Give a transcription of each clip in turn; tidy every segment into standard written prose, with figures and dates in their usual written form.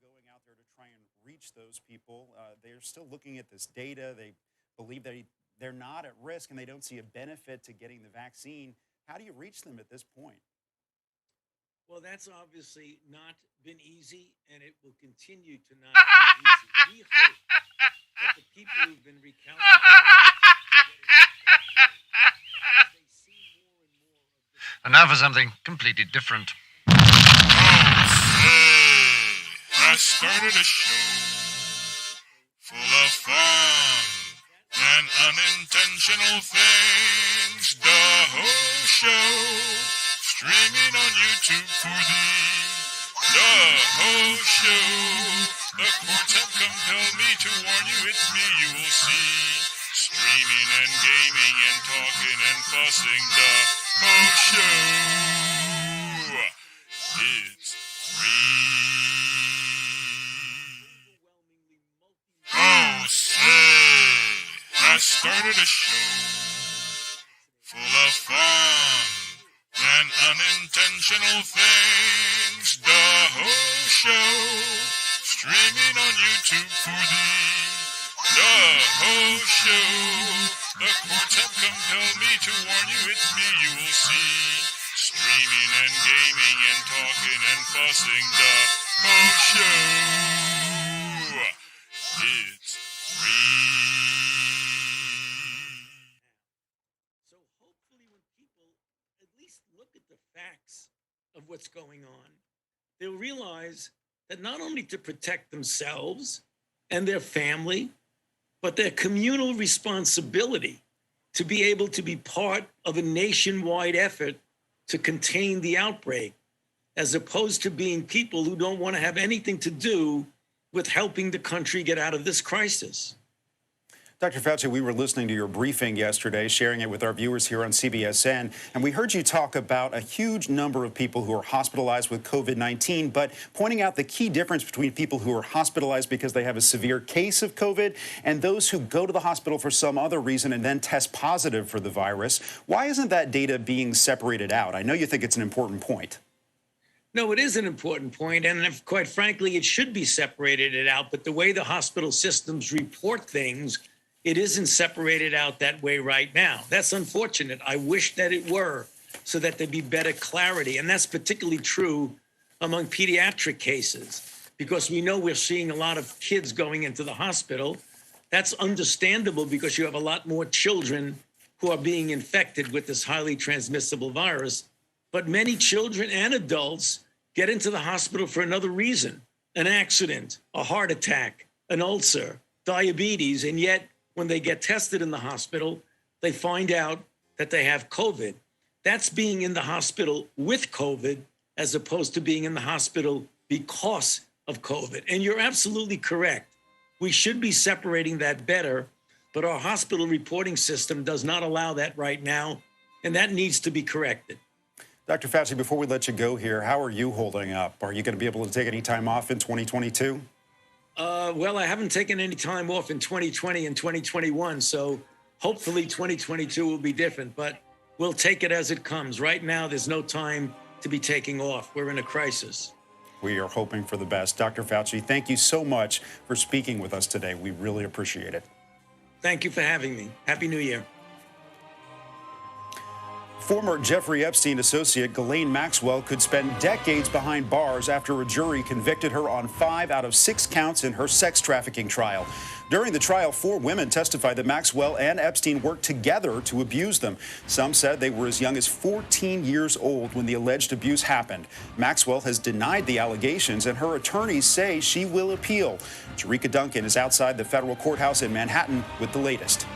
going out there to try and reach those people. They're still looking at this data. They believe that they're not at risk and they don't see a benefit to getting the vaccine. How do you reach them at this point? Well, that's obviously not been easy, and it will continue to not be easy. We hope that the people who've been recalcitrant they see more and more of this. And now for something completely different. I started a show full of fun and unintentional things. DaHoShow, streaming on YouTube for thee. DaHoShow, the courts have compelled me to warn you, it's me you will see. Streaming and gaming and talking and fussing. DaHoShow, it's free. Oh, say, I started a show full of fun and unintentional things. DaHoShow, streaming on YouTube for thee. DaHoShow, the courts have compelled me to warn you, it's me you will see. Streaming and gaming and talking and fussing. DaHoShow, it's free. So hopefully when people at least look at the facts of what's going on, they'll realize that not only to protect themselves and their family, but their communal responsibility to be able to be part of a nationwide effort to contain the outbreak, as opposed to being people who don't want to have anything to do with helping the country get out of this crisis. Dr. Fauci, we were listening to your briefing yesterday, sharing it with our viewers here on CBSN, and we heard you talk about a huge number of people who are hospitalized with COVID-19, but pointing out the key difference between people who are hospitalized because they have a severe case of COVID and those who go to the hospital for some other reason and then test positive for the virus. Why isn't that data being separated out? I know you think it's an important point. No, it is an important point, and if, quite frankly, it should be separated out, but the way the hospital systems report things, it isn't separated out that way right now. That's unfortunate. I wish that it were, so that there'd be better clarity. And that's particularly true among pediatric cases, because we know we're seeing a lot of kids going into the hospital. That's understandable because you have a lot more children who are being infected with this highly transmissible virus. But many children and adults get into the hospital for another reason: an accident, a heart attack, an ulcer, diabetes, and yet when they get tested in the hospital, they find out that they have COVID. That's being in the hospital with COVID as opposed to being in the hospital because of COVID. And you're absolutely correct. We should be separating that better, but our hospital reporting system does not allow that right now, and that needs to be corrected. Dr. Fauci, before we let you go here, how are you holding up? Are you going to be able to take any time off in 2022? Well, I haven't taken any time off in 2020 and 2021, so hopefully 2022 will be different, but we'll take it as it comes. Right now, there's no time to be taking off. We're in a crisis. We are hoping for the best. Dr. Fauci, thank you so much for speaking with us today. We really appreciate it. Thank you for having me. Happy New Year. Former Jeffrey Epstein associate Ghislaine Maxwell could spend decades behind bars after a jury convicted her on 5 out of 6 counts in her sex trafficking trial. During the trial, 4 women testified that Maxwell and Epstein worked together to abuse them. Some said they were as young as 14 years old when the alleged abuse happened. Maxwell has denied the allegations, and her attorneys say she will appeal. Jerika Duncan is outside the federal courthouse in Manhattan with the latest.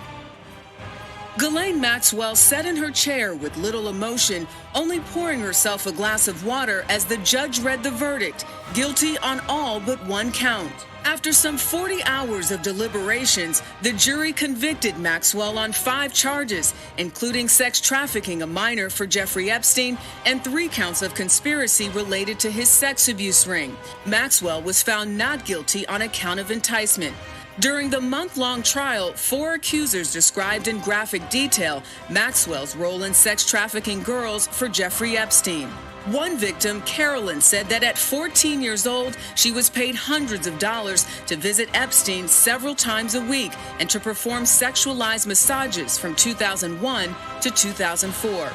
Ghislaine Maxwell sat in her chair with little emotion, only pouring herself a glass of water as the judge read the verdict, guilty on all but 1 count. After some 40 hours of deliberations, the jury convicted Maxwell on 5 charges, including sex trafficking a minor for Jeffrey Epstein and 3 counts of conspiracy related to his sex abuse ring. Maxwell was found not guilty on a count of enticement. During the month-long trial, 4 accusers described in graphic detail Maxwell's role in sex trafficking girls for Jeffrey Epstein. One victim, Carolyn, said that at 14 years old, she was paid hundreds of dollars to visit Epstein several times a week and to perform sexualized massages from 2001 to 2004.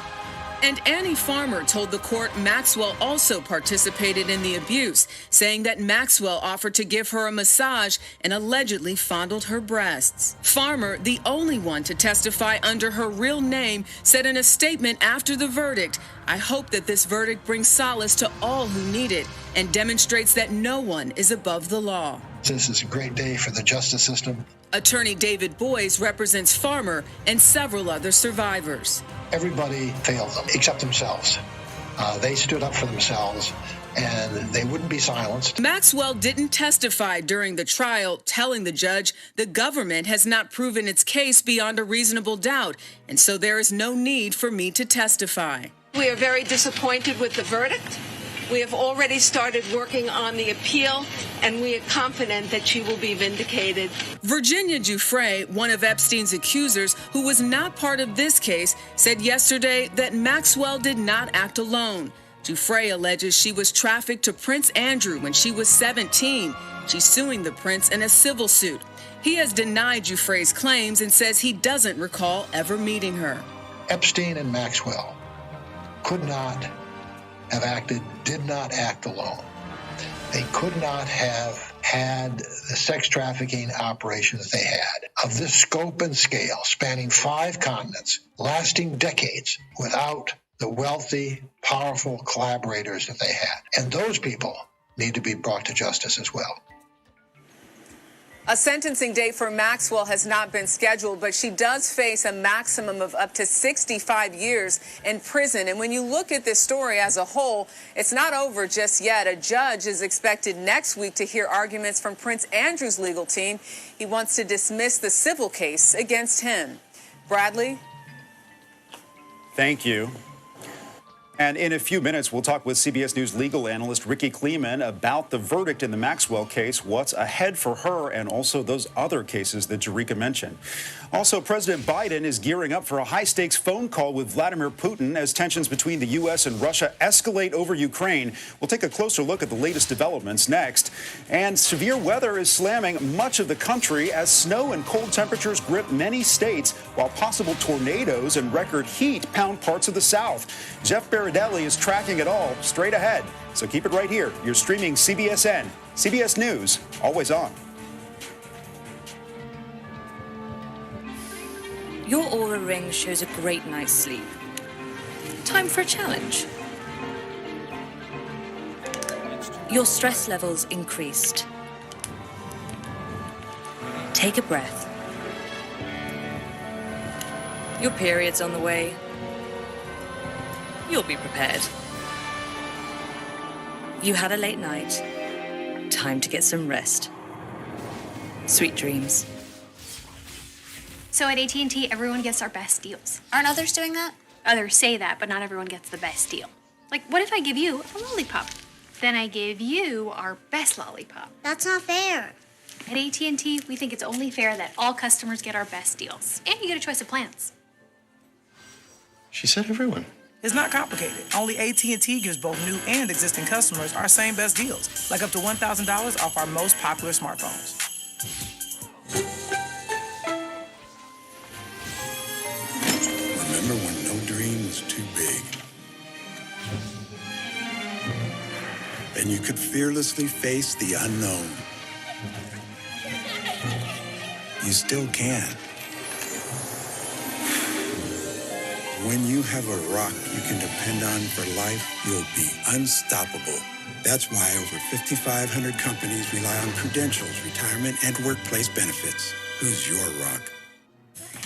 And Annie Farmer told the court Maxwell also participated in the abuse, saying that Maxwell offered to give her a massage and allegedly fondled her breasts. Farmer, the only one to testify under her real name, said in a statement after the verdict, "I hope that this verdict brings solace to all who need it and demonstrates that no one is above the law." This is a great day for the justice system. Attorney David Boyes represents Farmer and several other survivors. Everybody failed them except themselves. They stood up for themselves, and they wouldn't be silenced. Maxwell didn't testify during the trial, telling the judge the government has not proven its case beyond a reasonable doubt, and so there is no need for me to testify. We are very disappointed with the verdict. We have already started working on the appeal, and we are confident that she will be vindicated. Virginia Giuffre, one of Epstein's accusers, who was not part of this case, said yesterday that Maxwell did not act alone. Giuffre alleges she was trafficked to Prince Andrew when she was 17. She's suing the prince in a civil suit. He has denied Giuffre's claims and says he doesn't recall ever meeting her. Epstein and Maxwell could not have acted, did not act alone. They could not have had the sex trafficking operation that they had of this scope and scale, spanning 5 continents, lasting decades, without the wealthy, powerful collaborators that they had. And those people need to be brought to justice as well. A sentencing date for Maxwell has not been scheduled, but she does face a maximum of up to 65 years in prison. And when you look at this story as a whole, it's not over just yet. A judge is expected next week to hear arguments from Prince Andrew's legal team. He wants to dismiss the civil case against him. Bradley? Thank you. And in a few minutes, we'll talk with CBS News legal analyst Ricky Kleeman about the verdict in the Maxwell case, what's ahead for her, and also those other cases that Jerika mentioned. Also, President Biden is gearing up for a high-stakes phone call with Vladimir Putin as tensions between the U.S. and Russia escalate over Ukraine. We'll take a closer look at the latest developments next. And severe weather is slamming much of the country as snow and cold temperatures grip many states, while possible tornadoes and record heat pound parts of the South. Jeff Baradelli is tracking it all straight ahead. So keep it right here. You're streaming CBSN, CBS News, always on. Your Aura ring shows a great night's sleep. Time for a challenge. Your stress levels increased. Take a breath. Your period's on the way. You'll be prepared. You had a late night. Time to get some rest. Sweet dreams. So at AT&T, everyone gets our best deals. Aren't others doing that? Others say that, but not everyone gets the best deal. Like, what if I give you a lollipop? Then I give you our best lollipop. That's not fair. At AT&T, we think it's only fair that all customers get our best deals. And you get a choice of plans. She said everyone. It's not complicated. Only AT&T gives both new and existing customers our same best deals, like up to $1,000 off our most popular smartphones. Remember when no dream was too big? And you could fearlessly face the unknown. You still can. When you have a rock you can depend on for life, you'll be unstoppable. That's why over 5,500 companies rely on Prudential's retirement and workplace benefits. Who's your rock?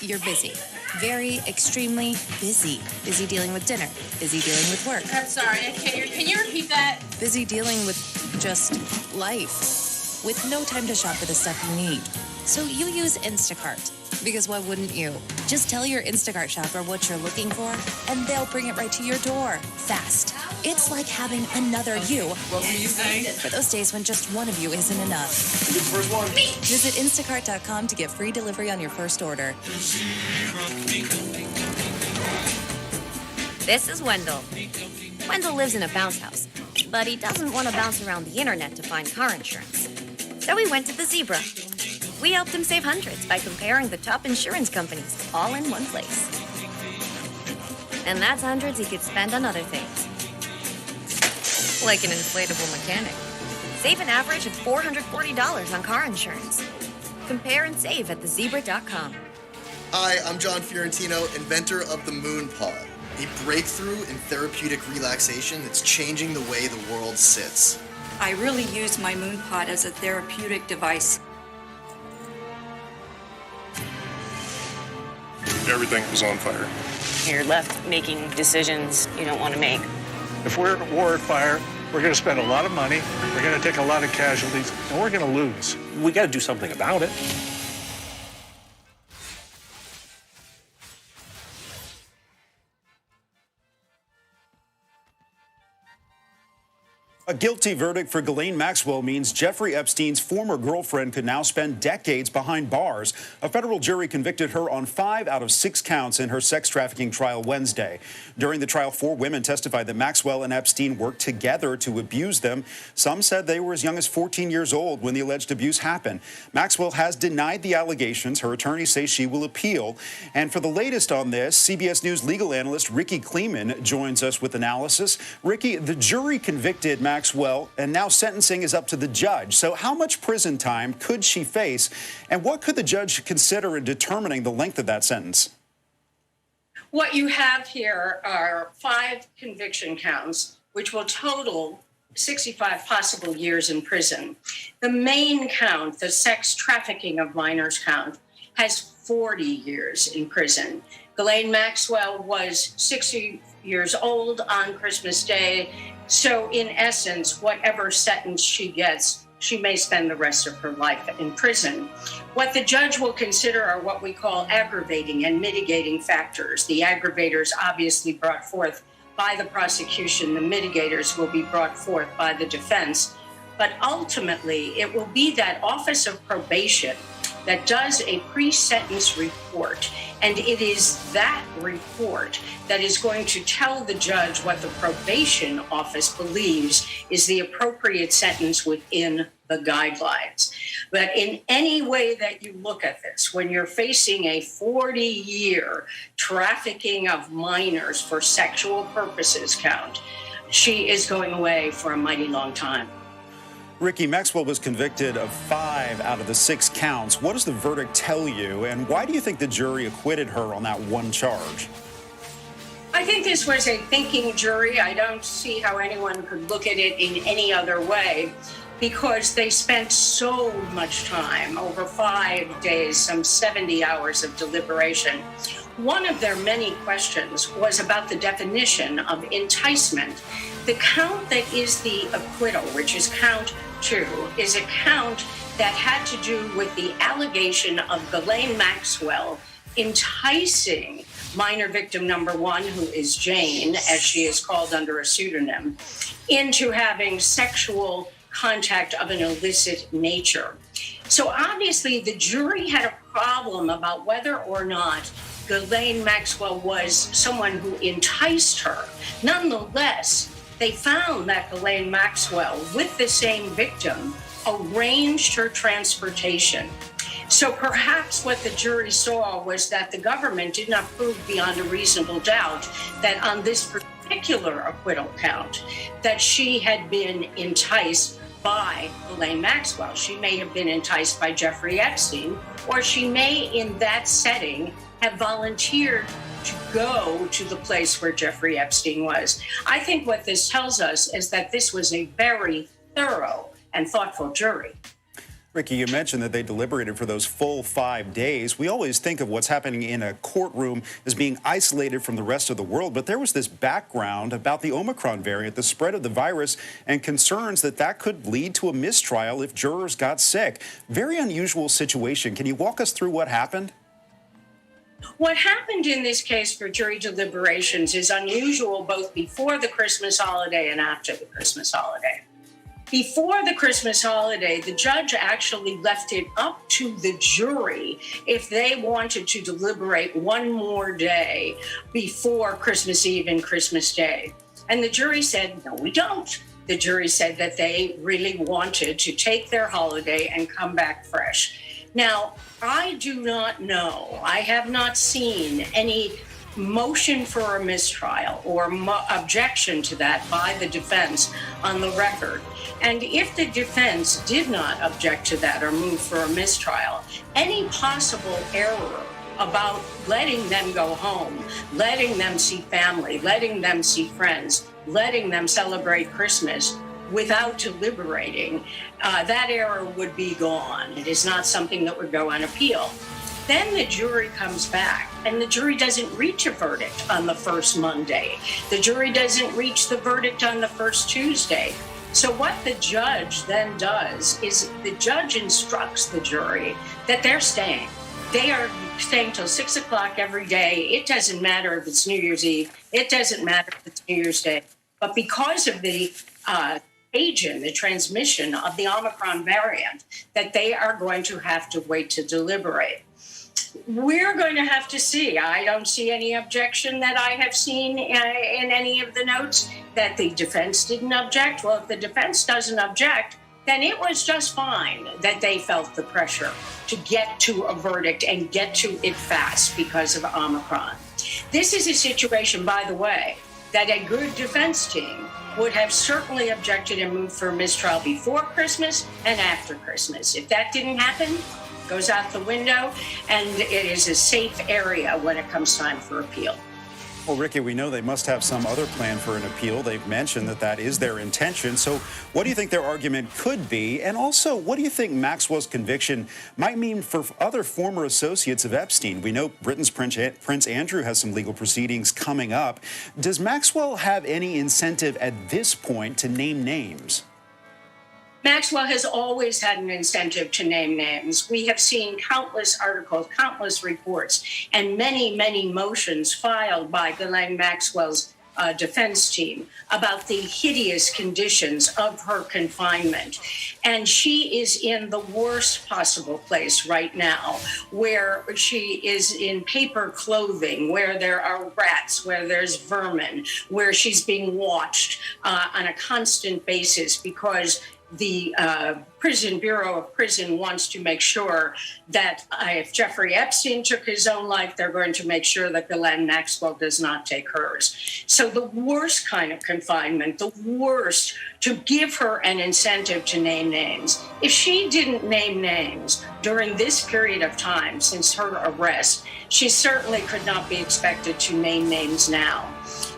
You're busy. Very, extremely busy. Busy dealing with dinner. Busy dealing with work. I'm sorry, I can't hear. Can you repeat that? Busy dealing with just life. With no time to shop for the stuff you need. So you use Instacart. Because why wouldn't you? Just tell your Instacart shopper what you're looking for, and they'll bring it right to your door. Fast. It's like having another you. What were you saying? For those days when just one of you isn't enough. Who's the first one? Me! Visit Instacart.com to get free delivery on your first order. This is Wendell. Wendell lives in a bounce house, but he doesn't want to bounce around the internet to find car insurance. So he went to the Zebra. We helped him save hundreds by comparing the top insurance companies all in one place. And that's hundreds he could spend on other things. Like an inflatable mechanic. Save an average of $440 on car insurance. Compare and save at thezebra.com. Hi, I'm John Fiorentino, inventor of the Moon Pod, a breakthrough in therapeutic relaxation that's changing the way the world sits. I really use my Moon Pod as a therapeutic device. Everything was on fire. You're left making decisions you don't want to make. If we're at war at fire, we're going to spend a lot of money, we're going to take a lot of casualties, and we're going to lose. We got to do something about it. A guilty verdict for Ghislaine Maxwell means Jeffrey Epstein's former girlfriend could now spend decades behind bars. A federal jury convicted her on 5 out of 6 counts in her sex trafficking trial Wednesday. During the trial, 4 women testified that Maxwell and Epstein worked together to abuse them. Some said they were as young as 14 years old when the alleged abuse happened. Maxwell has denied the allegations. Her attorneys say she will appeal. And for the latest on this, CBS News legal analyst Ricky Kleeman joins us with analysis. Ricky, the jury convicted Maxwell, and now sentencing is up to the judge. So how much prison time could she face, and what could the judge consider in determining the length of that sentence? What you have here are 5 conviction counts, which will total 65 possible years in prison. The main count, the sex trafficking of minors count, has 40 years in prison. Ghislaine Maxwell was 60 years old on Christmas Day. So in essence, whatever sentence she gets, she may spend the rest of her life in prison. What the judge will consider are what we call aggravating and mitigating factors. The aggravators obviously brought forth by the prosecution. The mitigators will be brought forth by the defense. But ultimately, it will be that Office of Probation that does a pre-sentence report, and it is that report that is going to tell the judge what the probation office believes is the appropriate sentence within the guidelines. But in any way that you look at this, when you're facing a 40-year trafficking of minors for sexual purposes count, she is going away for a mighty long time. Ricky, Maxwell was convicted of 5 out of the 6 counts. What does the verdict tell you, and why do you think the jury acquitted her on that one charge? I think this was a thinking jury. I don't see how anyone could look at it in any other way, because they spent so much time, over 5 days, some 70 hours of deliberation. One of their many questions was about the definition of enticement. The count that is the acquittal, which is count 2, is a count that had to do with the allegation of Ghislaine Maxwell enticing minor victim number 1, who is Jane, as she is called under a pseudonym, into having sexual contact of an illicit nature. So obviously the jury had a problem about whether or not Ghislaine Maxwell was someone who enticed her. Nonetheless, they found that Ghislaine Maxwell, with the same victim, arranged her transportation. So perhaps what the jury saw was that the government did not prove beyond a reasonable doubt that on this particular acquittal count, that she had been enticed by Ghislaine Maxwell. She may have been enticed by Jeffrey Epstein, or she may, in that setting, have volunteered to go to the place where Jeffrey Epstein was. I think what this tells us is that this was a very thorough and thoughtful jury. Ricky, you mentioned that they deliberated for those full 5 days. We always think of what's happening in a courtroom as being isolated from the rest of the world, but there was this background about the Omicron variant, the spread of the virus, and concerns that that could lead to a mistrial if jurors got sick. Very unusual situation. Can you walk us through what happened? What happened in this case for jury deliberations is unusual both before the Christmas holiday and after the Christmas holiday. Before the Christmas holiday, the judge actually left it up to the jury if they wanted to deliberate one more day before Christmas Eve and Christmas Day. And the jury said, no, we don't. The jury said that they really wanted to take their holiday and come back fresh. Now, I do not know, I have not seen any motion for a mistrial or objection to that by the defense on the record. And if the defense did not object to that or move for a mistrial, any possible error about letting them go home, letting them see family, letting them see friends, letting them celebrate Christmas without deliberating, that error would be gone. It is not something that would go on appeal. Then the jury comes back, and the jury doesn't reach a verdict on the first Monday. The jury doesn't reach the verdict on the first Tuesday. So what the judge then does is the judge instructs the jury that they're staying. They are staying till 6 o'clock every day. It doesn't matter if it's New Year's Eve. It doesn't matter if it's New Year's Day. But because of the agent, the transmission of the Omicron variant, that they are going to have to wait to deliberate. We're going to have to see. I don't see any objection that I have seen in any of the notes that the defense didn't object. Well, if the defense doesn't object, then it was just fine that they felt the pressure to get to a verdict and get to it fast because of Omicron. This is a situation, by the way, that a good defense team would have certainly objected and moved for a mistrial before Christmas and after Christmas. If that didn't happen, goes out the window, and it is a safe area when it comes time for appeal. Well, Ricky, we know they must have some other plan for an appeal. They've mentioned that that is their intention. So what do you think their argument could be? And also, what do you think Maxwell's conviction might mean for other former associates of Epstein? We know Britain's Prince Andrew has some legal proceedings coming up. Does Maxwell have any incentive at this point to name names? Maxwell has always had an incentive to name names. We have seen countless articles, countless reports, and many, many motions filed by Ghislaine Maxwell's defense team about the hideous conditions of her confinement. And she is in the worst possible place right now, where she is in paper clothing, where there are rats, where there's vermin, where she's being watched on a constant basis because the Prison Bureau of Prison wants to make sure that if Jeffrey Epstein took his own life, they're going to make sure that Ghislaine Maxwell does not take hers. So the worst kind of confinement, the worst, to give her an incentive to name names. If she didn't name names during this period of time since her arrest, she certainly could not be expected to name names now.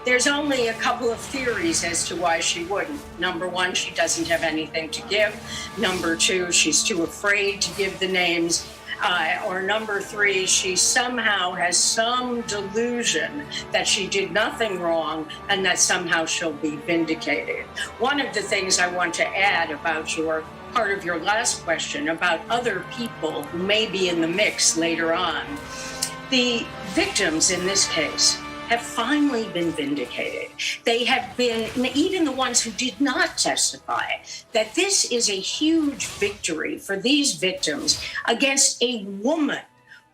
There's only a couple of theories as to why she wouldn't. Number one, she doesn't have anything to give. Number two, she's too afraid to give the names. Or number three, she somehow has some delusion that she did nothing wrong and that somehow she'll be vindicated. One of the things I want to add about your part of your last question about other people who may be in the mix later on, the victims in this case have finally been vindicated. They have been, even the ones who did not testify, that this is a huge victory for these victims against a woman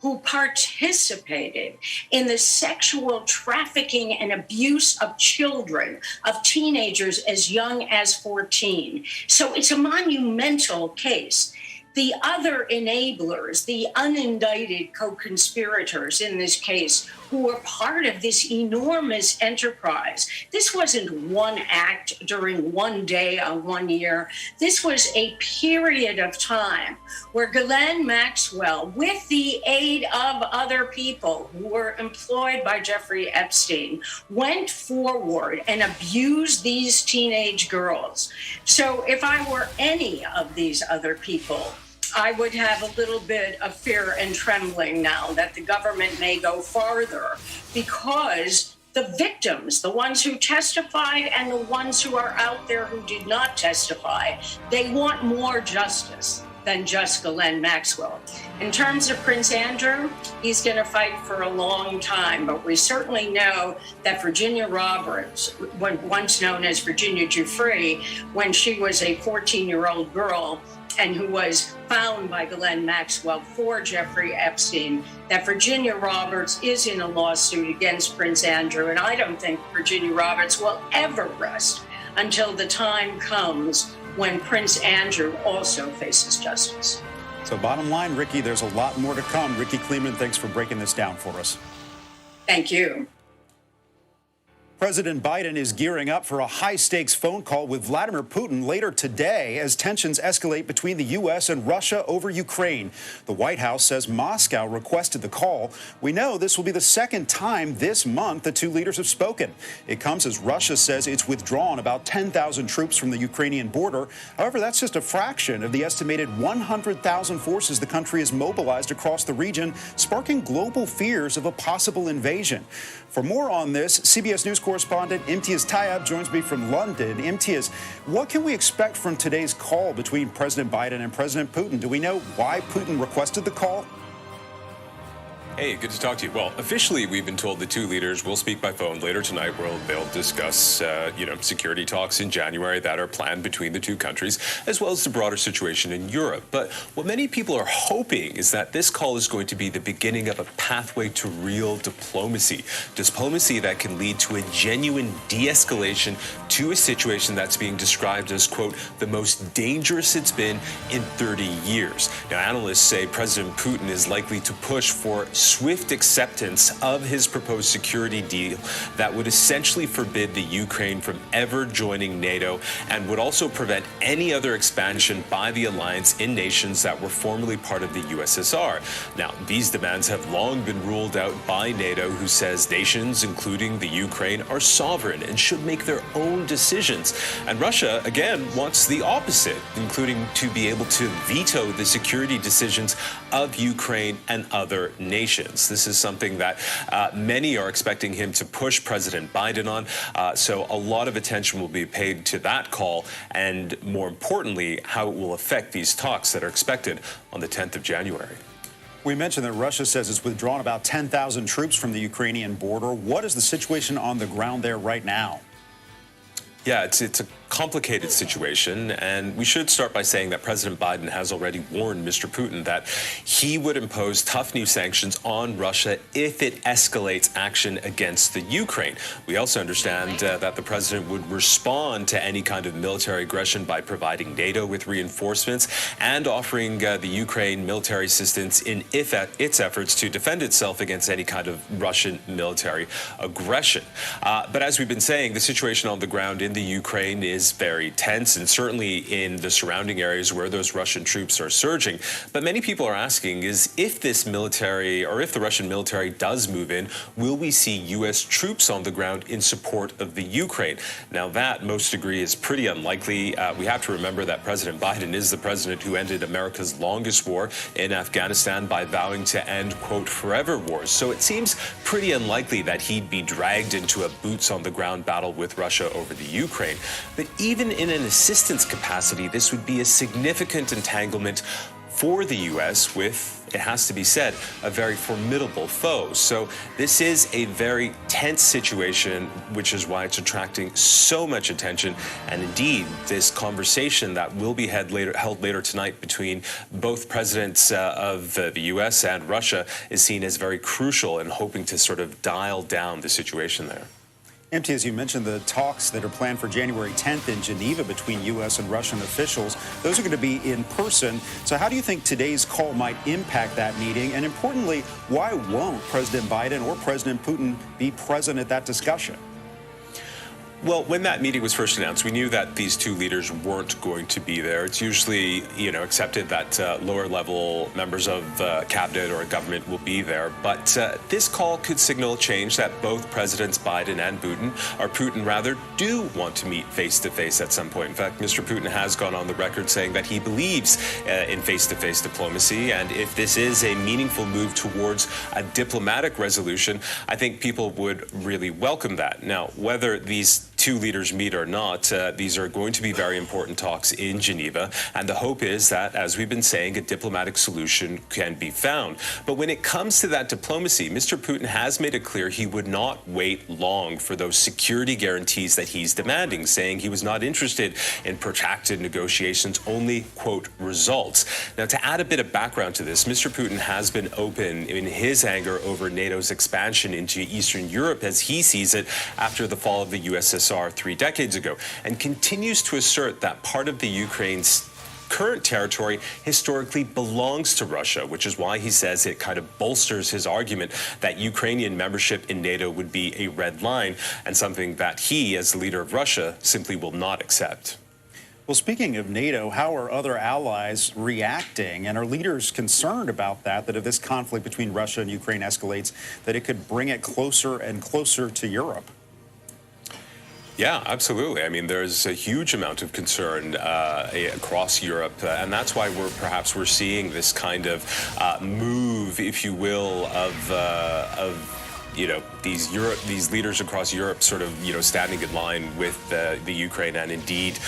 who participated in the sexual trafficking and abuse of children, of teenagers as young as 14. So it's a monumental case. The other enablers, the unindicted co-conspirators in this case, who were part of this enormous enterprise. This wasn't one act during one day or 1 year. This was a period of time where Ghislaine Maxwell, with the aid of other people who were employed by Jeffrey Epstein, went forward and abused these teenage girls. So if I were any of these other people, I would have a little bit of fear and trembling now that the government may go farther, because the victims, the ones who testified and the ones who are out there who did not testify, they want more justice than just Ghislaine Maxwell. In terms of Prince Andrew, he's going to fight for a long time, but we certainly know that Virginia Roberts, once known as Virginia Giuffre, when she was a 14-year-old girl, and who was found by Ghislaine Maxwell for Jeffrey Epstein, that Virginia Roberts is in a lawsuit against Prince Andrew. And I don't think Virginia Roberts will ever rest until the time comes when Prince Andrew also faces justice. So bottom line, Ricky, there's a lot more to come. Ricky Kleeman, thanks for breaking this down for us. Thank you. President Biden is gearing up for a high-stakes phone call with Vladimir Putin later today as tensions escalate between the U.S. and Russia over Ukraine. The White House says Moscow requested the call. We know this will be the second time this month the two leaders have spoken. It comes as Russia says it's withdrawn about 10,000 troops from the Ukrainian border. However, that's just a fraction of the estimated 100,000 forces the country has mobilized across the region, sparking global fears of a possible invasion. For more on this, CBS News correspondent Imtiaz Tayyab joins me from London. Imtiaz, what can we expect from today's call between President Biden and President Putin? Do we know why Putin requested the call? Hey, good to talk to you. Well, officially, we've been told the two leaders will speak by phone later tonight, where they'll discuss, security talks in January that are planned between the two countries, as well as the broader situation in Europe. But what many people are hoping is that this call is going to be the beginning of a pathway to real diplomacy that can lead to a genuine de-escalation to a situation that's being described as, quote, the most dangerous it's been in 30 years. Now, analysts say President Putin is likely to push for swift acceptance of his proposed security deal that would essentially forbid the Ukraine from ever joining NATO and would also prevent any other expansion by the alliance in nations that were formerly part of the USSR. Now, these demands have long been ruled out by NATO, who says nations, including the Ukraine, are sovereign and should make their own decisions. And Russia, again, wants the opposite, including to be able to veto the security decisions of Ukraine and other nations. This is something that many are expecting him to push President Biden on. So a lot of attention will be paid to that call and, more importantly, how it will affect these talks that are expected on the 10th of January. We mentioned that Russia says it's withdrawn about 10,000 troops from the Ukrainian border. What is the situation on the ground there right now? Yeah, it's a complicated situation, and we should start by saying that President Biden has already warned Mr. Putin that he would impose tough new sanctions on Russia if it escalates action against the Ukraine. We also understand that the president would respond to any kind of military aggression by providing NATO with reinforcements and offering the Ukraine military assistance in its efforts to defend itself against any kind of Russian military aggression. But as we've been saying, the situation on the ground in the Ukraine is very tense, and certainly in the surrounding areas where those Russian troops are surging. But many people are asking is if this military, or if the Russian military does move in, will we see U.S. troops on the ground in support of the Ukraine? Now that, most agree, is pretty unlikely. We have to remember that President Biden is the president who ended America's longest war in Afghanistan by vowing to end, quote, forever wars. So it seems pretty unlikely that he'd be dragged into a boots-on-the-ground battle with Russia over the Ukraine. But even in an assistance capacity, this would be a significant entanglement for the U.S. with, it has to be said, a very formidable foe. So this is a very tense situation, which is why it's attracting so much attention. And indeed, this conversation that will be held later tonight between both presidents of the U.S. and Russia is seen as very crucial in hoping to sort of dial down the situation there. Empty, as you mentioned, the talks that are planned for January 10th in Geneva between U.S. and Russian officials, those are going to be in person. So how do you think today's call might impact that meeting? And importantly, why won't President Biden or President Putin be present at that discussion? Well, when that meeting was first announced, we knew that these two leaders weren't going to be there. It's usually, accepted that lower-level members of cabinet or government will be there. But this call could signal a change that both Presidents Biden and Putin do want to meet face-to-face at some point. In fact, Mr. Putin has gone on the record saying that he believes in face-to-face diplomacy. And if this is a meaningful move towards a diplomatic resolution, I think people would really welcome that. Now, whether these two leaders meet or not, these are going to be very important talks in Geneva. And the hope is that, as we've been saying, a diplomatic solution can be found. But when it comes to that diplomacy, Mr. Putin has made it clear he would not wait long for those security guarantees that he's demanding, saying he was not interested in protracted negotiations, only, quote, results. Now, to add a bit of background to this, Mr. Putin has been open in his anger over NATO's expansion into Eastern Europe, as he sees it, after the fall of the USSR 3 decades ago, and continues to assert that part of the Ukraine's current territory historically belongs to Russia, which is why he says it kind of bolsters his argument that Ukrainian membership in NATO would be a red line and something that he, as the leader of Russia, simply will not accept. Well, speaking of NATO, how are other allies reacting? And are leaders concerned about that if this conflict between Russia and Ukraine escalates, that it could bring it closer and closer to Europe? Yeah, absolutely. I mean, there's a huge amount of concern across Europe, and that's why we're seeing this kind of move, if you will, of these leaders across Europe sort of standing in line with the Ukraine and indeed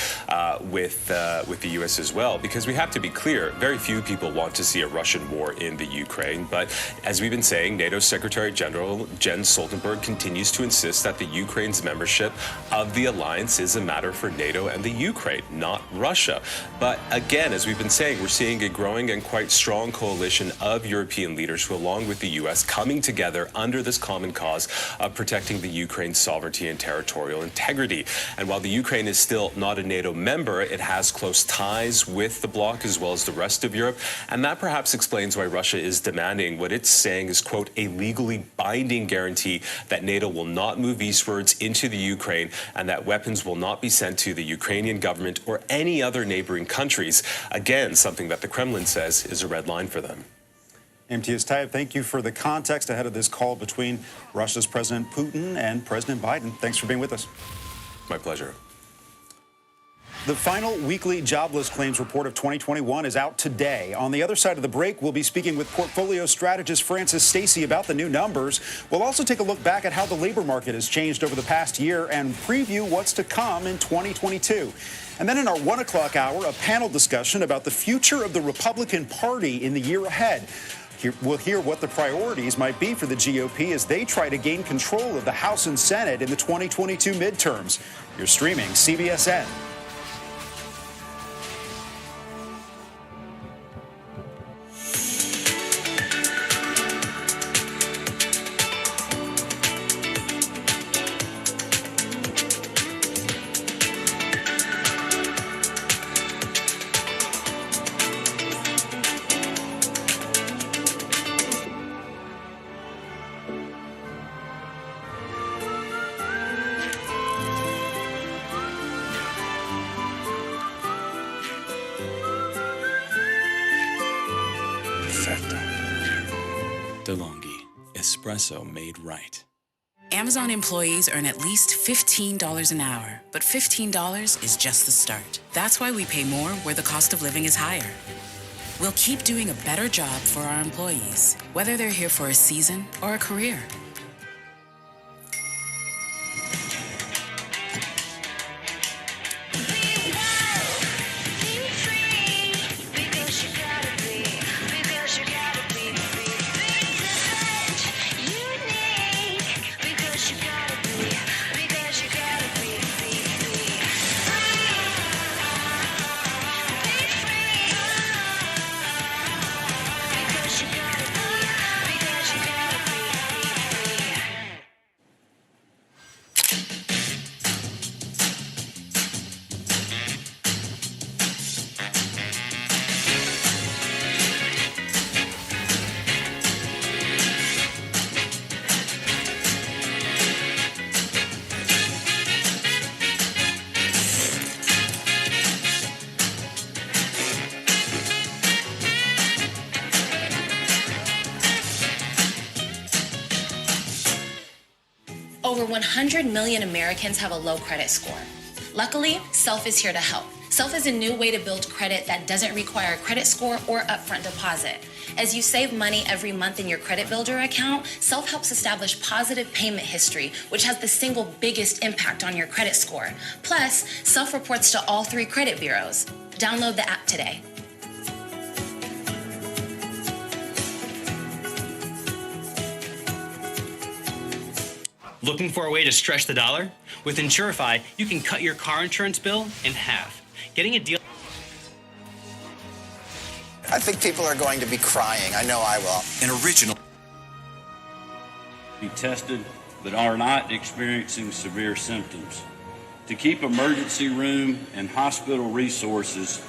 with the U.S. as well, because we have to be clear, very few people want to see a Russian war in the Ukraine. But as we've been saying, NATO's Secretary General Jens Stoltenberg continues to insist that the Ukraine's membership of the alliance is a matter for NATO and the Ukraine, not Russia. But again, as we've been saying, we're seeing a growing and quite strong coalition of European leaders who, along with the U.S., coming together under this common cause of protecting the Ukraine's sovereignty and territorial integrity. And while the Ukraine is still not a NATO member, it has close ties with the bloc as well as the rest of Europe. And that perhaps explains why Russia is demanding what it's saying is, quote, a legally binding guarantee that NATO will not move eastwards into the Ukraine and that weapons will not be sent to the Ukrainian government or any other neighboring countries. Again, something that the Kremlin says is a red line for them. MTS Taib, thank you for the context ahead of this call between Russia's President Putin and President Biden. Thanks for being with us. My pleasure. The final weekly jobless claims report of 2021 is out today. On the other side of the break, we'll be speaking with portfolio strategist Francis Stacey about the new numbers. We'll also take a look back at how the labor market has changed over the past year and preview what's to come in 2022. And then in our 1 o'clock hour, a panel discussion about the future of the Republican Party in the year ahead. We'll hear what the priorities might be for the GOP as they try to gain control of the House and Senate in the 2022 midterms. You're streaming CBSN. DeLonghi, espresso made right. Amazon employees earn at least $15 an hour, but $15 is just the start. That's why we pay more where the cost of living is higher. We'll keep doing a better job for our employees, whether they're here for a season or a career. Over 100 million Americans have a low credit score. Luckily, Self is here to help. Self is a new way to build credit that doesn't require a credit score or upfront deposit. As you save money every month in your credit builder account, Self helps establish positive payment history, which has the single biggest impact on your credit score. Plus, Self reports to all 3 credit bureaus. Download the app today. Looking for a way to stretch the dollar? With Insurify, you can cut your car insurance bill in half. Getting a deal... I think people are going to be crying. I know I will. An original. Be tested, but are not experiencing severe symptoms. To keep emergency room and hospital resources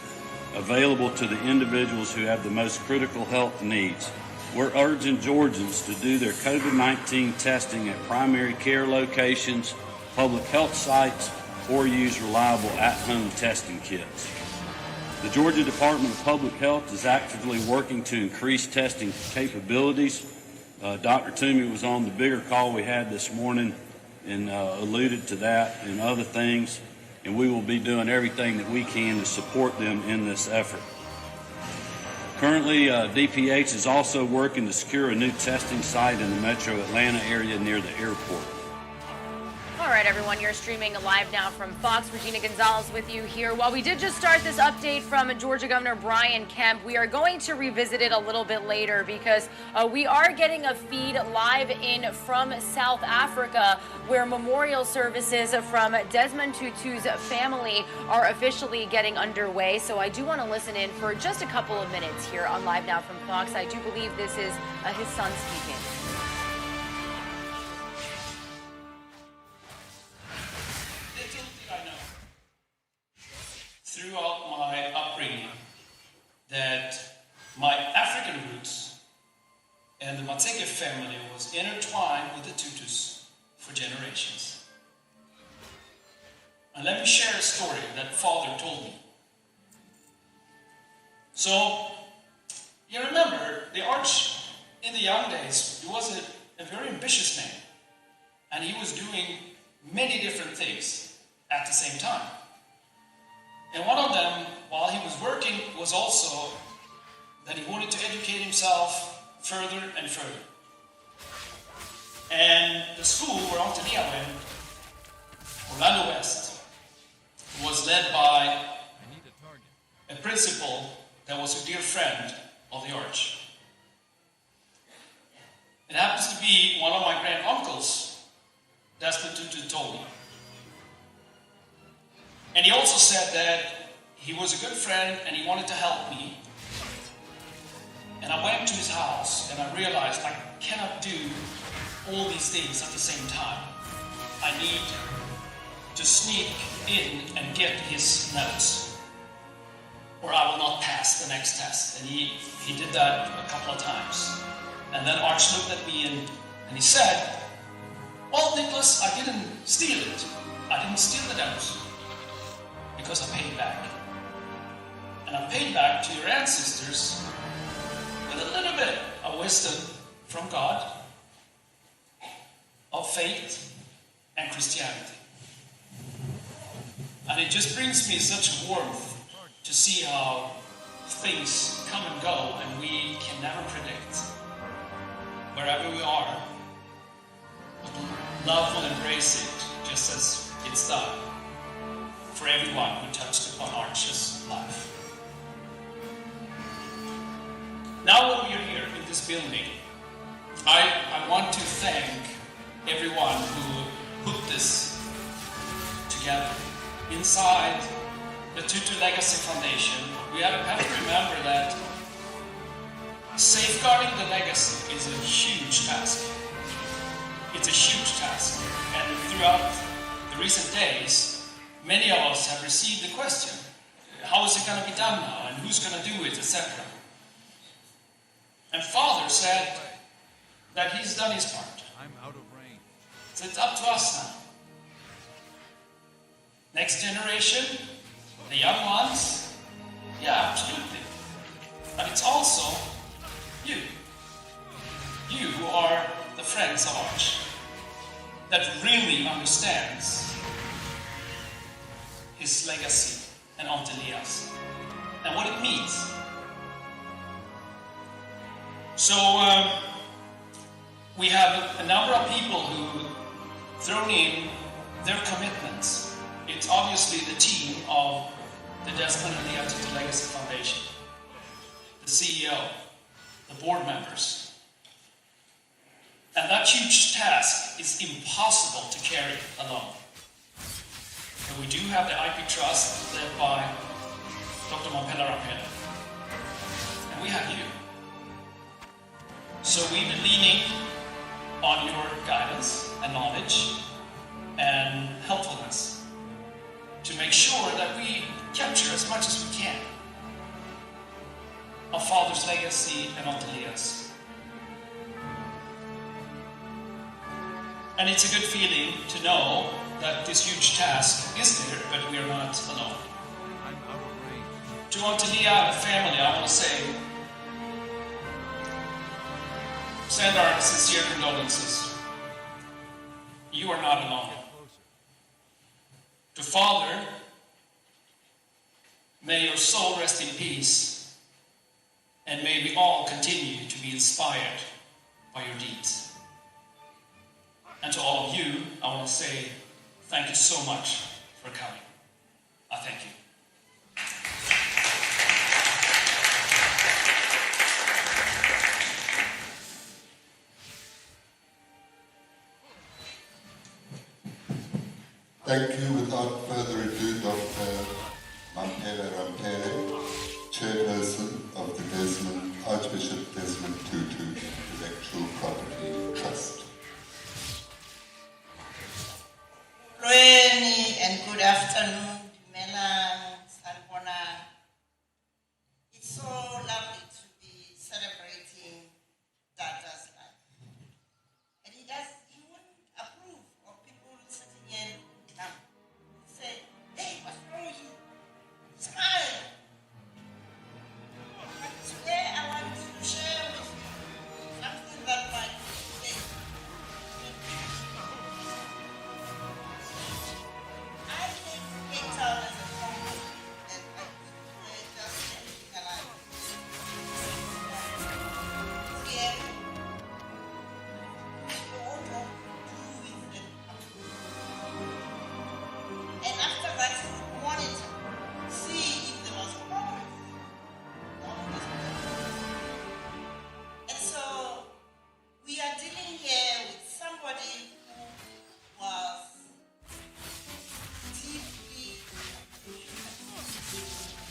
available to the individuals who have the most critical health needs, we're urging Georgians to do their COVID-19 testing at primary care locations, public health sites, or use reliable at-home testing kits. The Georgia Department of Public Health is actively working to increase testing capabilities. Dr. Toomey was on the bigger call we had this morning and alluded to that and other things, and we will be doing everything that we can to support them in this effort. Currently, DPH is also working to secure a new testing site in the metro Atlanta area near the airport. All right, everyone, you're streaming live now from Fox. Regina Gonzalez with you here. While we did just start this update from Georgia Governor Brian Kemp, we are going to revisit it a little bit later because we are getting a feed live in from South Africa where memorial services from Desmond Tutu's family are officially getting underway. So I do want to listen in for just a couple of minutes here on Live Now from Fox. I do believe this is his son speaking. Throughout my upbringing, that my African roots and the Mateke family was intertwined with the Tutus for generations. And let me share a story that father told me. So, you remember, the Arch, in the young days, he was a very ambitious man. And he was doing many different things at the same time. And one of them, while he was working, was also that he wanted to educate himself further and further. And the school where Antonia went, Orlando West, was led by a principal that was a dear friend of the Arch. It happens to be one of my grand uncles, Desmond Tutu, told me. And he also said that he was a good friend and he wanted to help me. And I went to his house and I realized I cannot do all these things at the same time. I need to sneak in and get his notes, or I will not pass the next test. And he did that a couple of times. And then Arch looked at me and he said, well, Nicholas, I didn't steal it. I didn't steal the notes. Because I paid back. And I paid back to your ancestors with a little bit of wisdom from God, of faith and Christianity. And it just brings me such warmth to see how things come and go and we can never predict. Wherever we are, love will embrace it just as it's done for everyone who touched upon Arch's life. Now that we are here in this building, I want to thank everyone who put this together. Inside the Tutu Legacy Foundation, we have to remember that safeguarding the legacy is a huge task. It's a huge task. And throughout the recent days, many of us have received the question, how is it going to be done now, and who's going to do it, etc. And Father said that he's done his part. I'm out of range. So it's up to us now. Next generation, the young ones, yeah, absolutely. But it's also you. You who are the friends of Arch, that really understands his legacy and Antelias, and what it means. So we have a number of people who thrown in their commitments. It's obviously the team of the Desmond and the Tutu Legacy Foundation, the CEO, the board members. And that huge task is impossible to carry alone. And we do have the IP Trust led by Dr. Mompella Rampella. And we have you. So we've been leaning on your guidance and knowledge and helpfulness to make sure that we capture as much as we can of Father's legacy and Antelias. And it's a good feeling to know that this huge task is there, but we are not alone. To Antelia and the family, I want to say, send our sincere condolences. You are not alone. To Father, may your soul rest in peace, and may we all continue to be inspired by your deeds. And to all of you, I want to say thank you so much for coming. I thank you. Thank you. Without further ado, Dr. Mompella Rampella, Chairperson of the Desmond, Archbishop Desmond Tutu Intellectual Property Trust. Roeni and good afternoon to Mela, Sanpona. It's so lovely to be celebrating Tata's life. And he wouldn't approve of people sitting here and say, hey, what's wrong with you? Smile. Today I want to share with you something that might be I think Cape Town is a company that I just alive. Here, what to do with it. And after that, monitor, see if there was progress. And so, we are dealing here with somebody who was deeply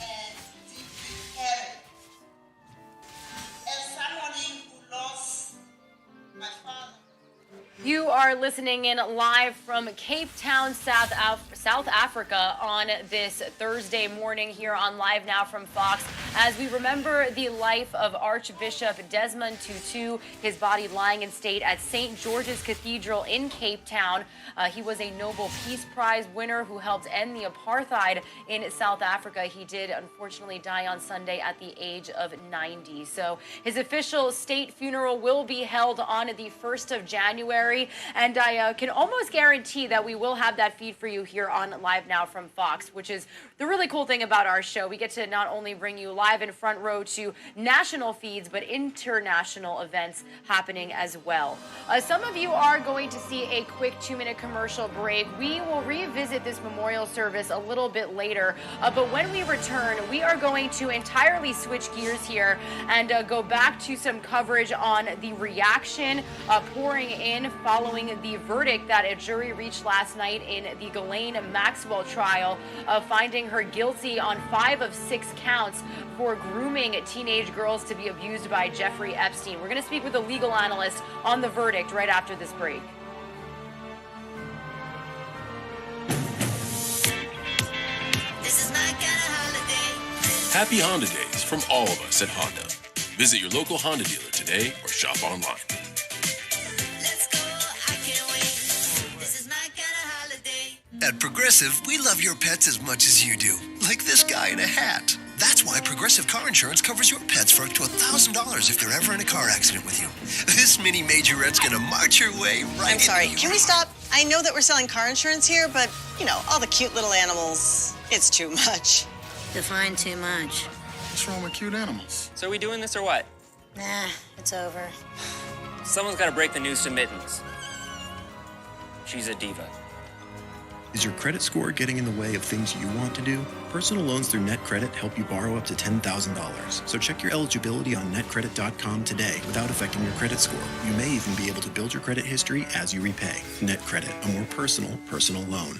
and deeply caring. As somebody who lost my father. You are listening in live from Cape Town, South Africa on this Thursday morning here on Live Now from Fox as we remember the life of Archbishop Desmond Tutu, his body lying in state at St. George's Cathedral in Cape Town. He was a Nobel Peace Prize winner who helped end the apartheid in South Africa. He did unfortunately die on Sunday at the age of 90. So his official state funeral will be held on the 1st of January. And I can almost guarantee that we will have that feed for you here on Live Now from Fox, which is the really cool thing about our show. We get to not only bring you live in front row to national feeds, but international events happening as well. Some of you are going to see a quick 2-minute commercial break. We will revisit this memorial service a little bit later, but when we return, we are going to entirely switch gears here and go back to some coverage on the reaction pouring in following the verdict that a jury reached last night in the Galaine Maxwell trial, finding her guilty on 5 of 6 counts for grooming teenage girls to be abused by Jeffrey Epstein. We're going to speak with a legal analyst on the verdict right after this break. This is my kind of holiday. Happy Honda Days from all of us at Honda. Visit your local Honda dealer today or shop online. At Progressive, we love your pets as much as you do. Like this guy in a hat. That's why Progressive Car Insurance covers your pets for up to $1,000 if they're ever in a car accident with you. This mini majorette's gonna march your way right I'm sorry, into can we stop? I know that we're selling car insurance here, but, you know, all the cute little animals, it's too much. Define too much. What's wrong with cute animals? So are we doing this or what? Nah, it's over. Someone's got to break the news to Mittens. She's a diva. Is your credit score getting in the way of things you want to do? Personal loans through NetCredit help you borrow up to $10,000. So check your eligibility on netcredit.com today without affecting your credit score. You may even be able to build your credit history as you repay. NetCredit, a more personal loan.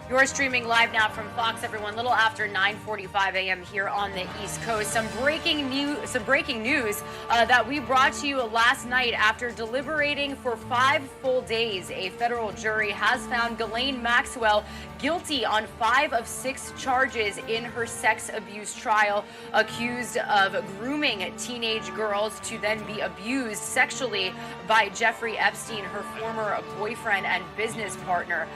You're streaming live now from Fox, everyone. Little after 9:45 a.m. here on the East Coast. Some breaking news that we brought to you last night. After deliberating for 5 full days, a federal jury has found Ghislaine Maxwell guilty on 5 of 6 charges in her sex abuse trial, accused of grooming teenage girls to then be abused sexually by Jeffrey Epstein, her former boyfriend and business partner.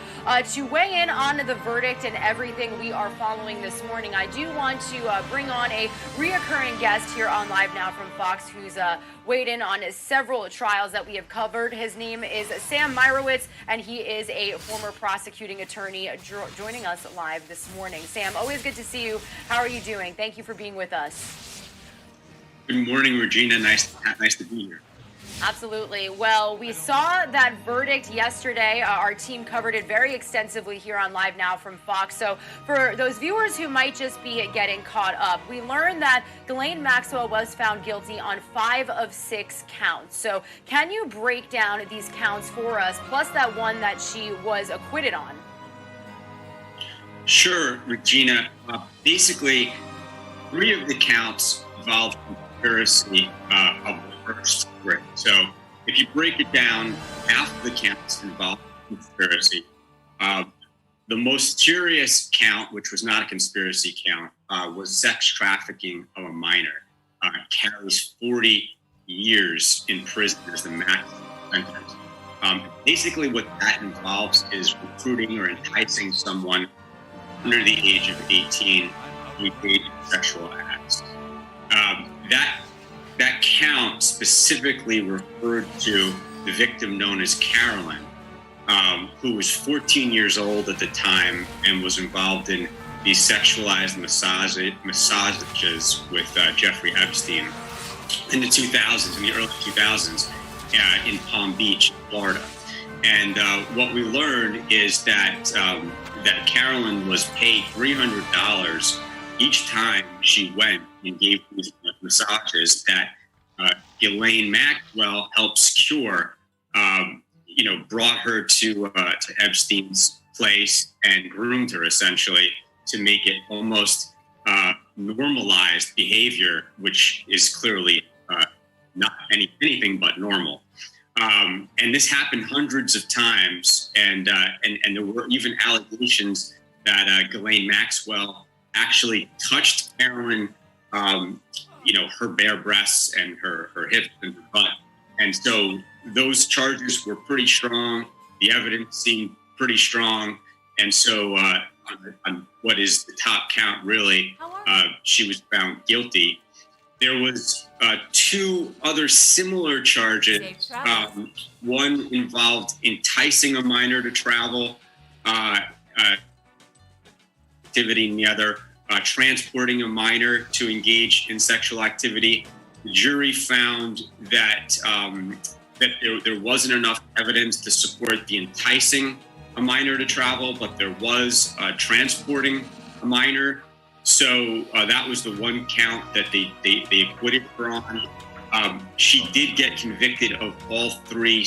To weigh in on the verdict and everything we are following this morning, I do want to bring on a reoccurring guest here on Live Now from Fox, who's weighed in on several trials that we have covered. His name is Sam Myrowitz, and he is a former prosecuting attorney joining us live this morning. Sam, always good to see you. How are you doing? Thank you for being with us. Good morning, Regina. Nice to be here. Absolutely. Well, we saw that verdict yesterday. Our team covered it very extensively here on Live Now from Fox. So for those viewers who might just be getting caught up, we learned that Ghislaine Maxwell was found guilty on 5 of 6 counts. So can you break down these counts for us, plus that one that she was acquitted on? Sure, Regina. Basically, 3 of the counts involved conspiracy of the first degree. So if you break it down, half of the counts involved conspiracy. The most serious count, which was not a conspiracy count, was sex trafficking of a minor. Carries 40 years in prison as the maximum sentence. Basically, what that involves is recruiting or enticing someone under the age of 18 to engage in sexual acts. That count specifically referred to the victim known as Carolyn, who was 14 years old at the time and was involved in these sexualized massages with Jeffrey Epstein in the early 2000s in Palm Beach, Florida. And what we learned is that that Carolyn was paid $300 each time she went and gave these massages that Ghislaine Maxwell helped secure, brought her to Epstein's place and groomed her essentially to make it almost normalized behavior, which is clearly not anything but normal. And this happened hundreds of times, and there were even allegations that Ghislaine Maxwell actually touched Carolyn, her bare breasts and her hips and her butt. And so those charges were pretty strong. The evidence seemed pretty strong. And so on what is the top count, really, she was found guilty. There was 2 other similar charges. One involved enticing a minor to travel, activity, and the other transporting a minor to engage in sexual activity. The jury found that there wasn't enough evidence to support the enticing a minor to travel, but there was transporting a minor So that was the one count that they acquitted her on. She did get convicted of all three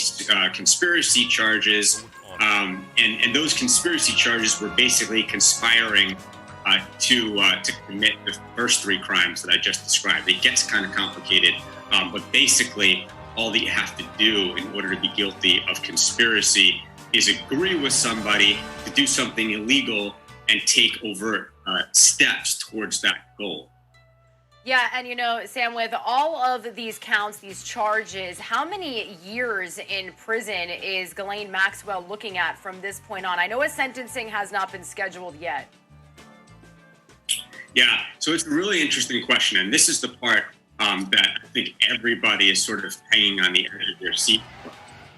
conspiracy charges, and those conspiracy charges were basically conspiring to commit the first three crimes that I just described. It gets kind of complicated, but basically all that you have to do in order to be guilty of conspiracy is agree with somebody to do something illegal and take overt steps towards that goal. Yeah, and Sam, with all of these counts, these charges, how many years in prison is Ghislaine Maxwell looking at from this point on? I know a sentencing has not been scheduled yet. Yeah, so it's a really interesting question, and this is the part that I think everybody is sort of hanging on the edge of their seat.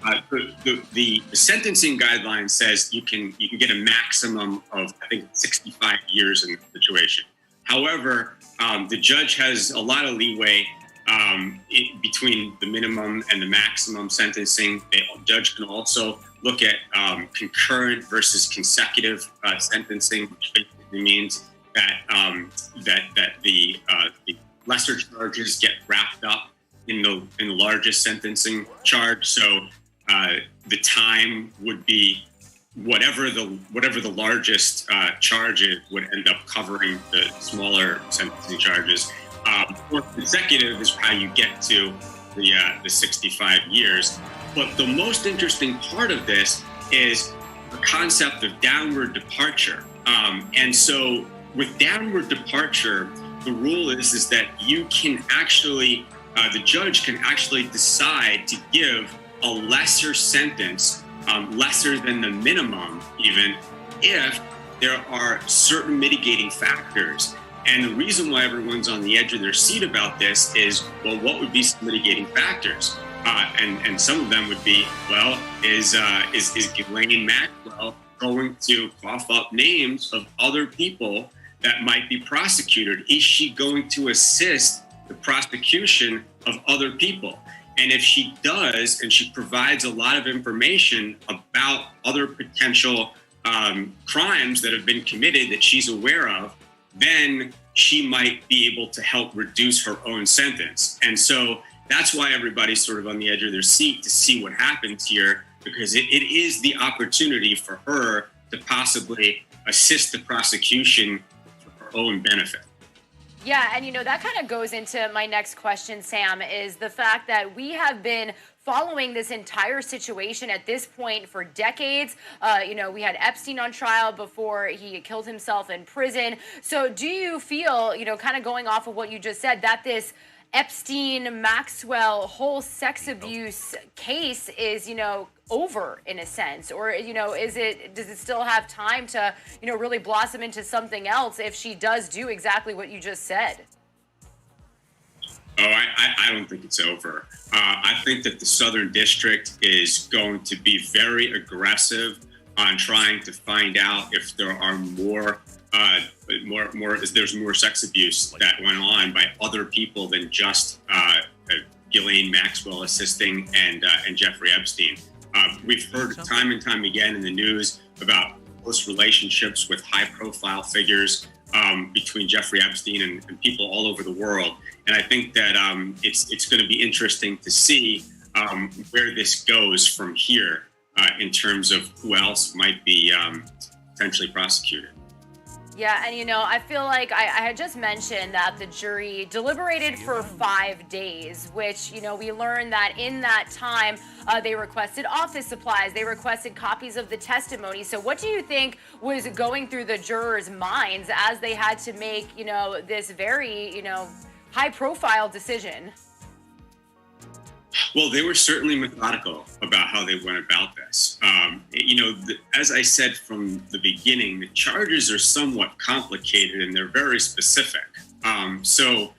The sentencing guideline says you can get a maximum of, I think, 65 years in the situation. However, the judge has a lot of leeway between the minimum and the maximum sentencing. The judge can also look at concurrent versus consecutive sentencing, which basically means that the lesser charges get wrapped up in the largest sentencing charge. So the time would be whatever the largest charge is would end up covering the smaller sentencing charges. Or consecutive is how you get to the 65 years. But the most interesting part of this is the concept of downward departure. And so with downward departure, the rule is that you can actually, the judge can actually decide to give a lesser sentence, lesser than the minimum even, if there are certain mitigating factors. And the reason why everyone's on the edge of their seat about this is, well, what would be some mitigating factors? And some of them would be, well, is Ghislaine Maxwell going to cough up names of other people that might be prosecuted? Is she going to assist the prosecution of other people? And if she does, and she provides a lot of information about other potential crimes that have been committed that she's aware of, then she might be able to help reduce her own sentence. And so that's why everybody's sort of on the edge of their seat to see what happens here, because it is the opportunity for her to possibly assist the prosecution for her own benefit. Yeah, and that kind of goes into my next question, Sam, is the fact that we have been following this entire situation at this point for decades. We had Epstein on trial before he killed himself in prison. So do you feel, kind of going off of what you just said, that this Epstein-Maxwell whole sex abuse case is, over in a sense? Or, does it still have time to, really blossom into something else if she does do exactly what you just said? Oh, I don't think it's over. I think that the Southern District is going to be very aggressive on trying to find out if there are there's more sex abuse that went on by other people than just Ghislaine Maxwell assisting and Jeffrey Epstein. We've heard time and time again in the news about close relationships with high-profile figures between Jeffrey Epstein and people all over the world. And I think that it's going to be interesting to see where this goes from here in terms of who else might be potentially prosecuted. Yeah, and I feel like I had just mentioned that the jury deliberated for 5 days, which, we learned that in that time, they requested office supplies, they requested copies of the testimony. So what do you think was going through the jurors' minds as they had to make, this very, high-profile decision? Well, they were certainly methodical about how they went about this. As I said from the beginning, the charges are somewhat complicated and they're very specific. So,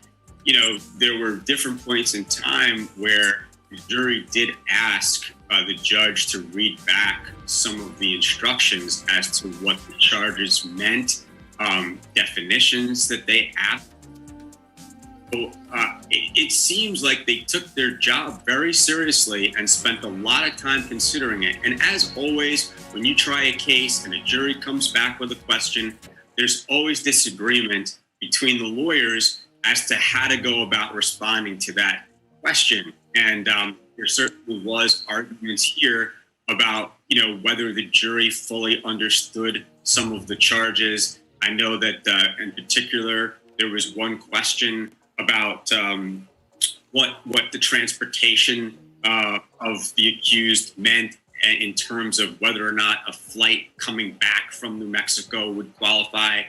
there were different points in time where the jury did ask the judge to read back some of the instructions as to what the charges meant, definitions that they asked. So, it seems like they took their job very seriously and spent a lot of time considering it. And as always, when you try a case and a jury comes back with a question, there's always disagreement between the lawyers as to how to go about responding to that question. And there certainly was arguments here about, whether the jury fully understood some of the charges. I know that in particular, there was one question about what the transportation of the accused meant in terms of whether or not a flight coming back from New Mexico would qualify.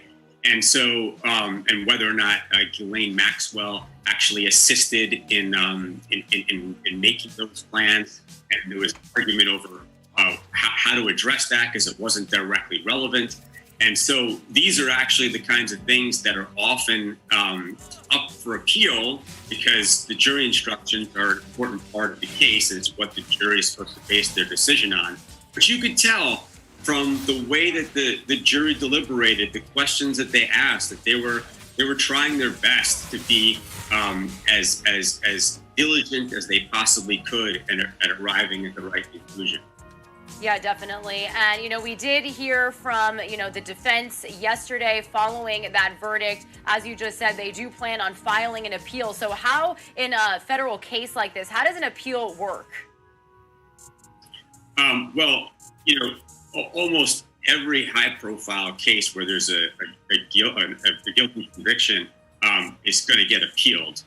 And so, and whether or not Ghislaine Maxwell actually assisted in making those plans. And there was an argument over how to address that because it wasn't directly relevant. And so these are actually the kinds of things that are often up for appeal because the jury instructions are an important part of the case. And it's what the jury is supposed to base their decision on. But you could tell from the way that the jury deliberated, the questions that they asked, that they were trying their best to be as diligent as they possibly could at arriving at the right conclusion. Yeah, definitely. And, we did hear from, the defense yesterday following that verdict. As you just said, they do plan on filing an appeal. So how, in a federal case like this, how does an appeal work? Well, almost every high-profile case where there's a guilty conviction is going to get appealed.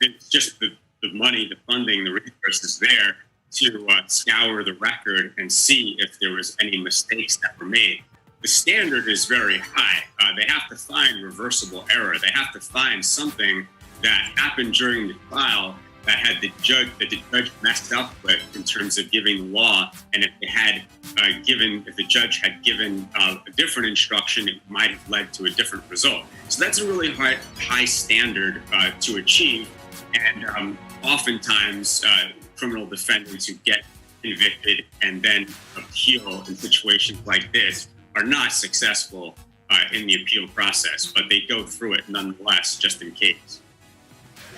It's just the money, the funding, the resources there to scour the record and see if there was any mistakes that were made. The standard is very high. They have to find reversible error. They have to find something that happened during the trial that the judge messed up with in terms of giving the law, and if the judge had given a different instruction, it might have led to a different result. So that's a really high standard to achieve, and oftentimes criminal defendants who get convicted and then appeal in situations like this are not successful in the appeal process, but they go through it nonetheless, just in case.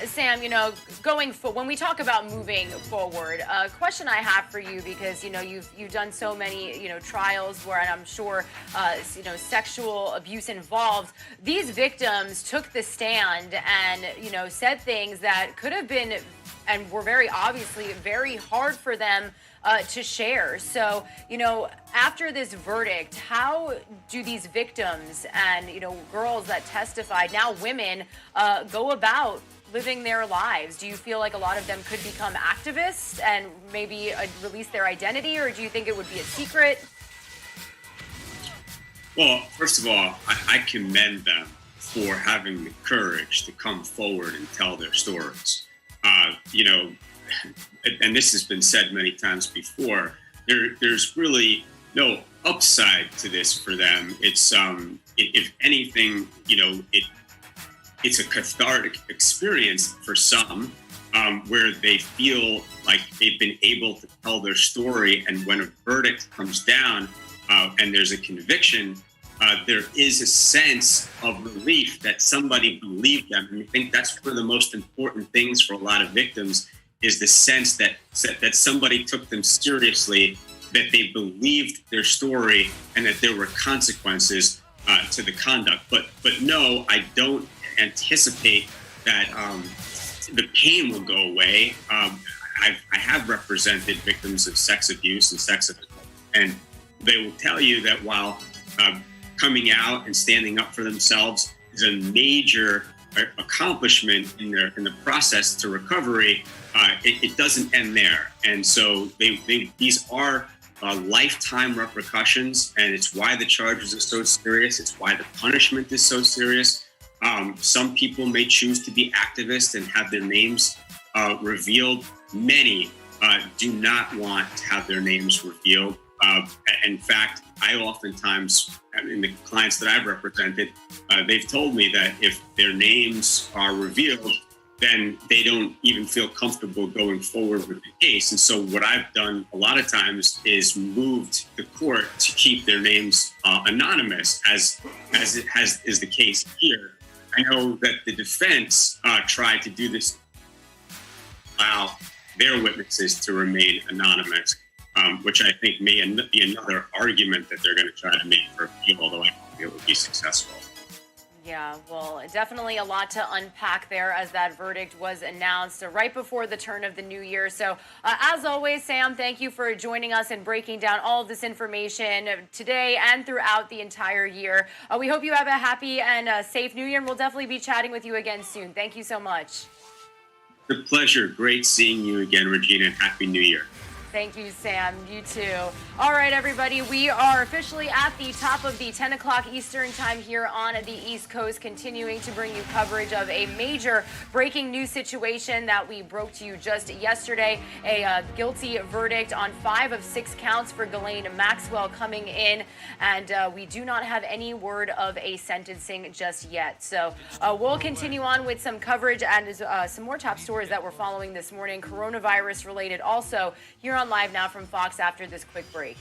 Sam, when we talk about moving forward, a question I have for you, because, you've done so many, trials where, and I'm sure, sexual abuse involved. These victims took the stand and, said things that could have been and were very obviously very hard for them to share. So, after this verdict, how do these victims and, girls that testified, now women, go about living their lives? Do you feel like a lot of them could become activists and maybe release their identity, or do you think it would be a secret? Well, first of all, I commend them for having the courage to come forward and tell their stories. And this has been said many times before, there's really no upside to this for them. It's, if anything, it's a cathartic experience for some, where they feel like they've been able to tell their story. And when a verdict comes down and there's a conviction, there is a sense of relief that somebody believed them. And I think that's one of the most important things for a lot of victims is the sense that somebody took them seriously, that they believed their story, and that there were consequences to the conduct. But no, I don't anticipate that the pain will go away. I have represented victims of sex abuse and sex assault, and they will tell you that while coming out and standing up for themselves is a major accomplishment in the process to recovery, it doesn't end there. And so these are lifetime repercussions, and it's why the charges are so serious. It's why the punishment is so serious. Some people may choose to be activists and have their names revealed. Many do not want to have their names revealed. In fact, I oftentimes, in the clients that I've represented, they've told me that if their names are revealed, then they don't even feel comfortable going forward with the case. And so what I've done a lot of times is moved the court to keep their names anonymous, as is the case here. I know that the defense tried to do this, allow their witnesses to remain anonymous, which I think may be another argument that they're going to try to make for appeal, although I don't think it would be successful. Yeah, well, definitely a lot to unpack there as that verdict was announced right before the turn of the new year. So, as always, Sam, thank you for joining us and breaking down all of this information today and throughout the entire year. We hope you have a happy and safe new year, and we'll definitely be chatting with you again soon. Thank you so much. The pleasure. Great seeing you again, Regina. Happy New Year. Thank you, Sam. You too. All right, everybody. We are officially at the top of the 10 o'clock Eastern time here on the East Coast, continuing to bring you coverage of a major breaking news situation that we broke to you just yesterday. A guilty verdict on 5 of 6 counts for Galaine Maxwell coming in, and we do not have any word of a sentencing just yet. So we'll continue on with some coverage and some more top stories that we're following this morning, coronavirus related also, here on Live Now from Fox after this quick break.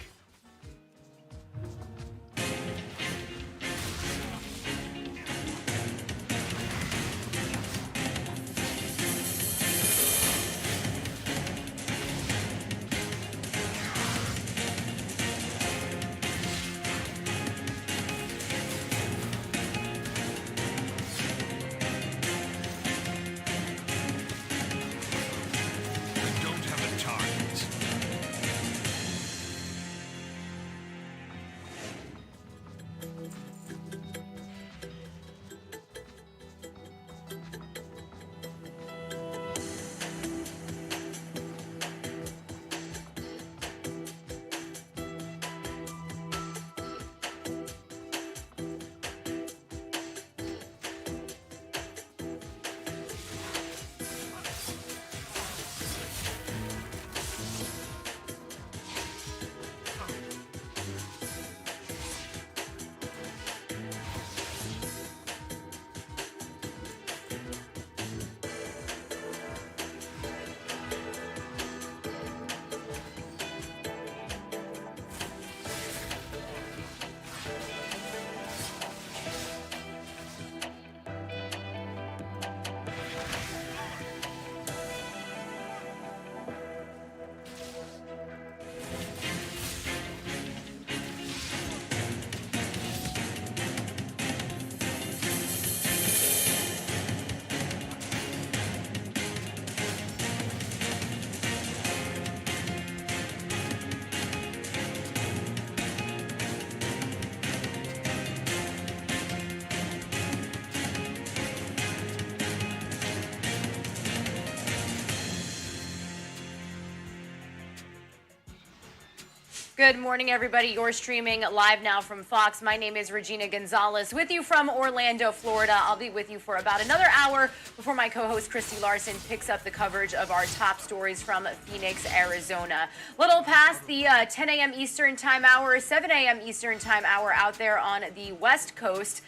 Good morning, everybody. You're streaming live now from Fox. My name is Regina Gonzalez, with you from Orlando, Florida. I'll be with you for about another hour before my co-host Christy Larson picks up the coverage of our top stories from Phoenix, Arizona. Little past the 10 a.m. Eastern time hour, 7 a.m. Eastern time hour out there on the West Coast.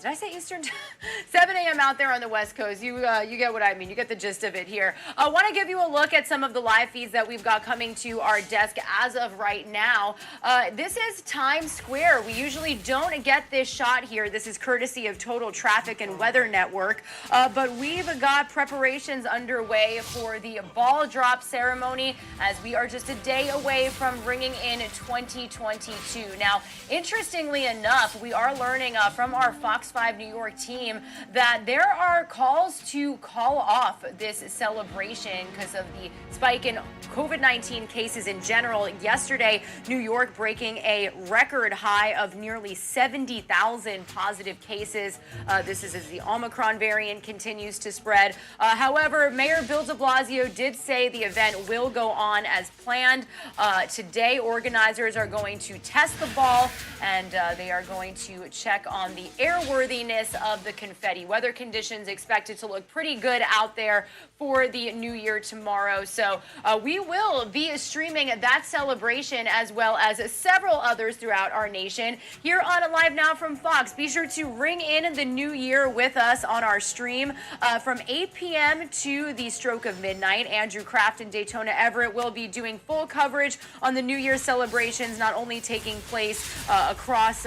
Did I say Eastern? 7 a.m. out there on the West Coast. You get what I mean. You get the gist of it here. I want to give you a look at some of the live feeds that we've got coming to our desk as of right now. This is Times Square. We usually don't get this shot here. This is courtesy of Total Traffic and Weather Network. But we've got preparations underway for the ball drop ceremony as we are just a day away from bringing in 2022. Now, interestingly enough, we are learning from our Fox 5 New York team that there are calls to call off this celebration because of the spike in COVID-19 cases in general. Yesterday, New York breaking a record high of nearly 70,000 positive cases. This is as the Omicron variant continues to spread. However, Mayor Bill de Blasio did say the event will go on as planned. Today, organizers are going to test the ball and they are going to check on the airworthiness of the confetti. Weather conditions expected to look pretty good out there for the new year tomorrow. So we will be streaming that celebration as well as several others throughout our nation here on Live Now from Fox. Be sure to ring in the new year with us on our stream from 8 p.m. to the stroke of midnight. Andrew Kraft and Daytona Everett will be doing full coverage on the New Year celebrations, not only taking place across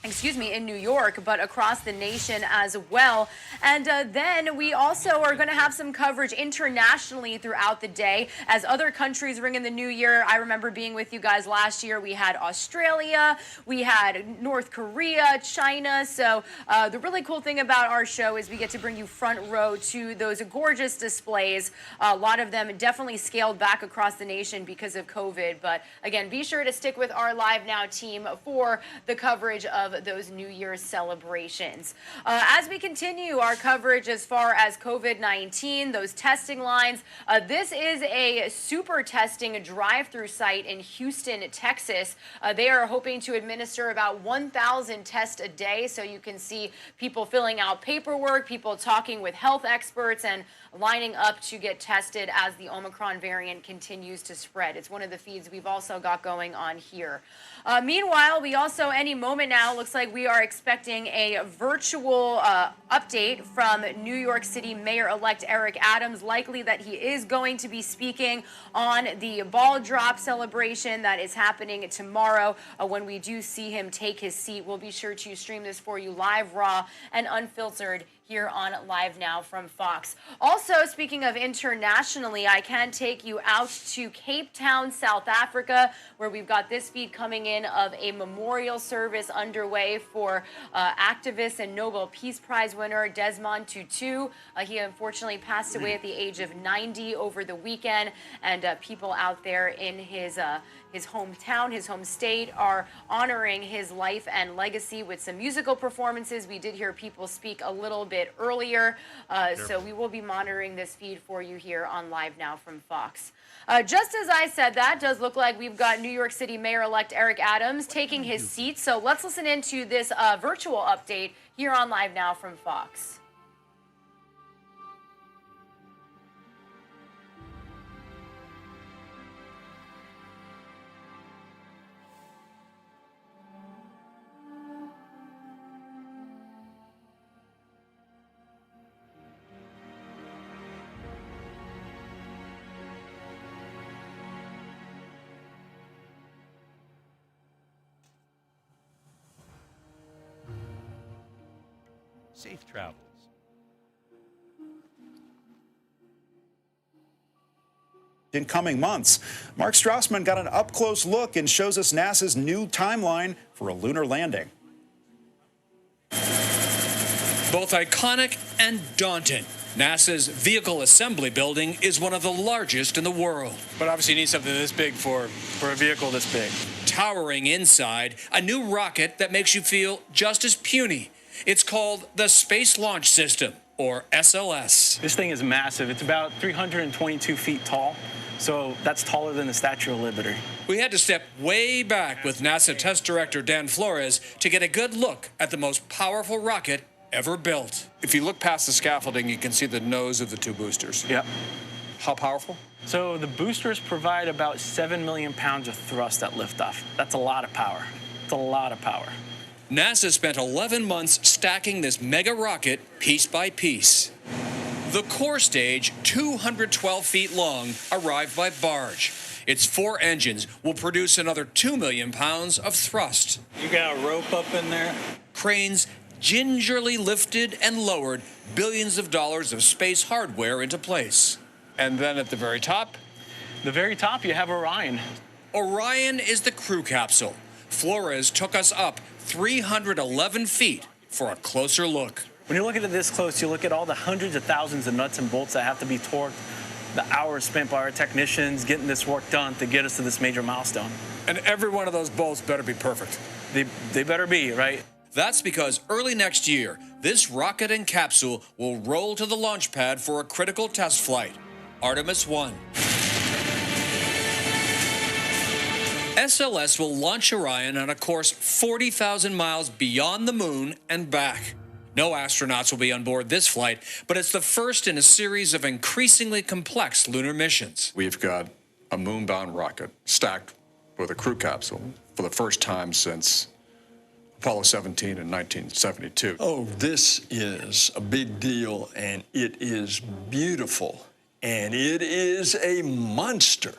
in New York, but across the nation as well. And then we also are going to have some coverage internationally throughout the day as other countries ring in the new year. I remember being with you guys last year. We had Australia, we had North Korea, China. So the really cool thing about our show is we get to bring you front row to those gorgeous displays. A lot of them definitely scaled back across the nation because of COVID. But again, be sure to stick with our Live Now team for the coverage of those New Year's celebrations. As we continue our coverage as far as COVID-19, those testing lines, this is a super testing drive-through site in Houston, Texas. They are hoping to administer about 1,000 tests a day, so you can see people filling out paperwork, people talking with health experts, and lining up to get tested as the Omicron variant continues to spread. It's one of the feeds we've also got going on here. Meanwhile, we also, any moment now, looks like we are expecting a virtual update from New York City Mayor-elect Eric Adams. Likely that he is going to be speaking on the ball drop celebration that is happening tomorrow. When we do see him take his seat, we'll be sure to stream this for you live, raw, and unfiltered here on Live Now from Fox. Also, speaking of internationally, I can take you out to Cape Town, South Africa, where we've got this feed coming in of a memorial service underway for activist and Nobel Peace Prize winner Desmond Tutu. He unfortunately passed away at the age of 90 over the weekend, and people out there in his hometown, his home state, are honoring his life and legacy with some musical performances. We did hear people speak a little bit earlier, so we will be monitoring this feed for you here on Live Now from Fox. Just as I said, that does look like we've got New York City Mayor-elect Eric Adams taking his seat. So let's listen into this virtual update here on Live Now from Fox. Safe travels. In coming months, Mark Strassman got an up-close look and shows us NASA's new timeline for a lunar landing. Both iconic and daunting, NASA's vehicle assembly building is one of the largest in the world. But obviously you need something this big for a vehicle this big. Towering inside, a new rocket that makes you feel just as puny. It's called the Space Launch System, or SLS. This thing is massive. It's about 322 feet tall, so that's taller than the Statue of Liberty. We had to step way back with NASA Test Director Dan Flores to get a good look at the most powerful rocket ever built. If you look past the scaffolding, you can see the nose of the two boosters. Yep. How powerful? So the boosters provide about 7 million pounds of thrust at liftoff. That's a lot of power. It's a lot of power. NASA spent 11 months stacking this mega rocket piece by piece. The core stage, 212 feet long, arrived by barge. Its 4 engines will produce another 2 million pounds of thrust. You got a rope up in there? Cranes gingerly lifted and lowered billions of dollars of space hardware into place. And then at the very top? The very top, you have Orion. Orion is the crew capsule. Flores took us up 311 feet for a closer look. When you look at it this close, you look at all the hundreds of thousands of nuts and bolts that have to be torqued, the hours spent by our technicians getting this work done to get us to this major milestone. And every one of those bolts better be perfect. They better be, right? That's because early next year, this rocket and capsule will roll to the launch pad for a critical test flight, Artemis 1. SLS will launch Orion on a course 40,000 miles beyond the moon and back. No astronauts will be on board this flight, but it's the first in a series of increasingly complex lunar missions. We've got a moon-bound rocket stacked with a crew capsule for the first time since Apollo 17 in 1972. Oh, this is a big deal, and it is beautiful, and it is a monster.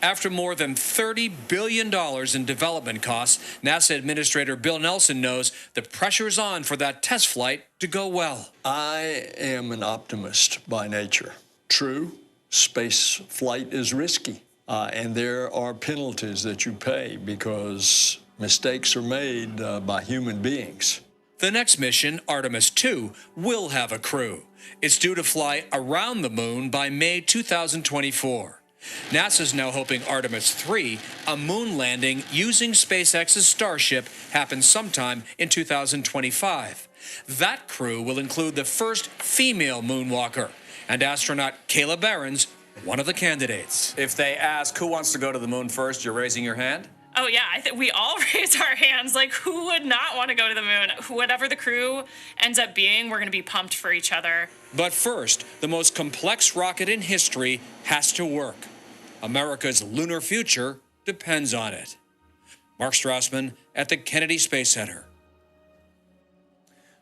After more than $30 billion in development costs, NASA Administrator Bill Nelson knows the pressure's on for that test flight to go well. I am an optimist by nature. True, space flight is risky, and there are penalties that you pay because mistakes are made by human beings. The next mission, Artemis 2, will have a crew. It's due to fly around the moon by May 2024. NASA's now hoping Artemis 3, a moon landing using SpaceX's Starship, happens sometime in 2025. That crew will include the first female moonwalker, and astronaut Kayla Barron's one of the candidates. If they ask who wants to go to the moon first, you're raising your hand? Oh, yeah, I think we all raise our hands. Like, who would not want to go to the moon? Whatever the crew ends up being, we're going to be pumped for each other. But first, the most complex rocket in history has to work. America's lunar future depends on it. Mark Strassman at the Kennedy Space Center.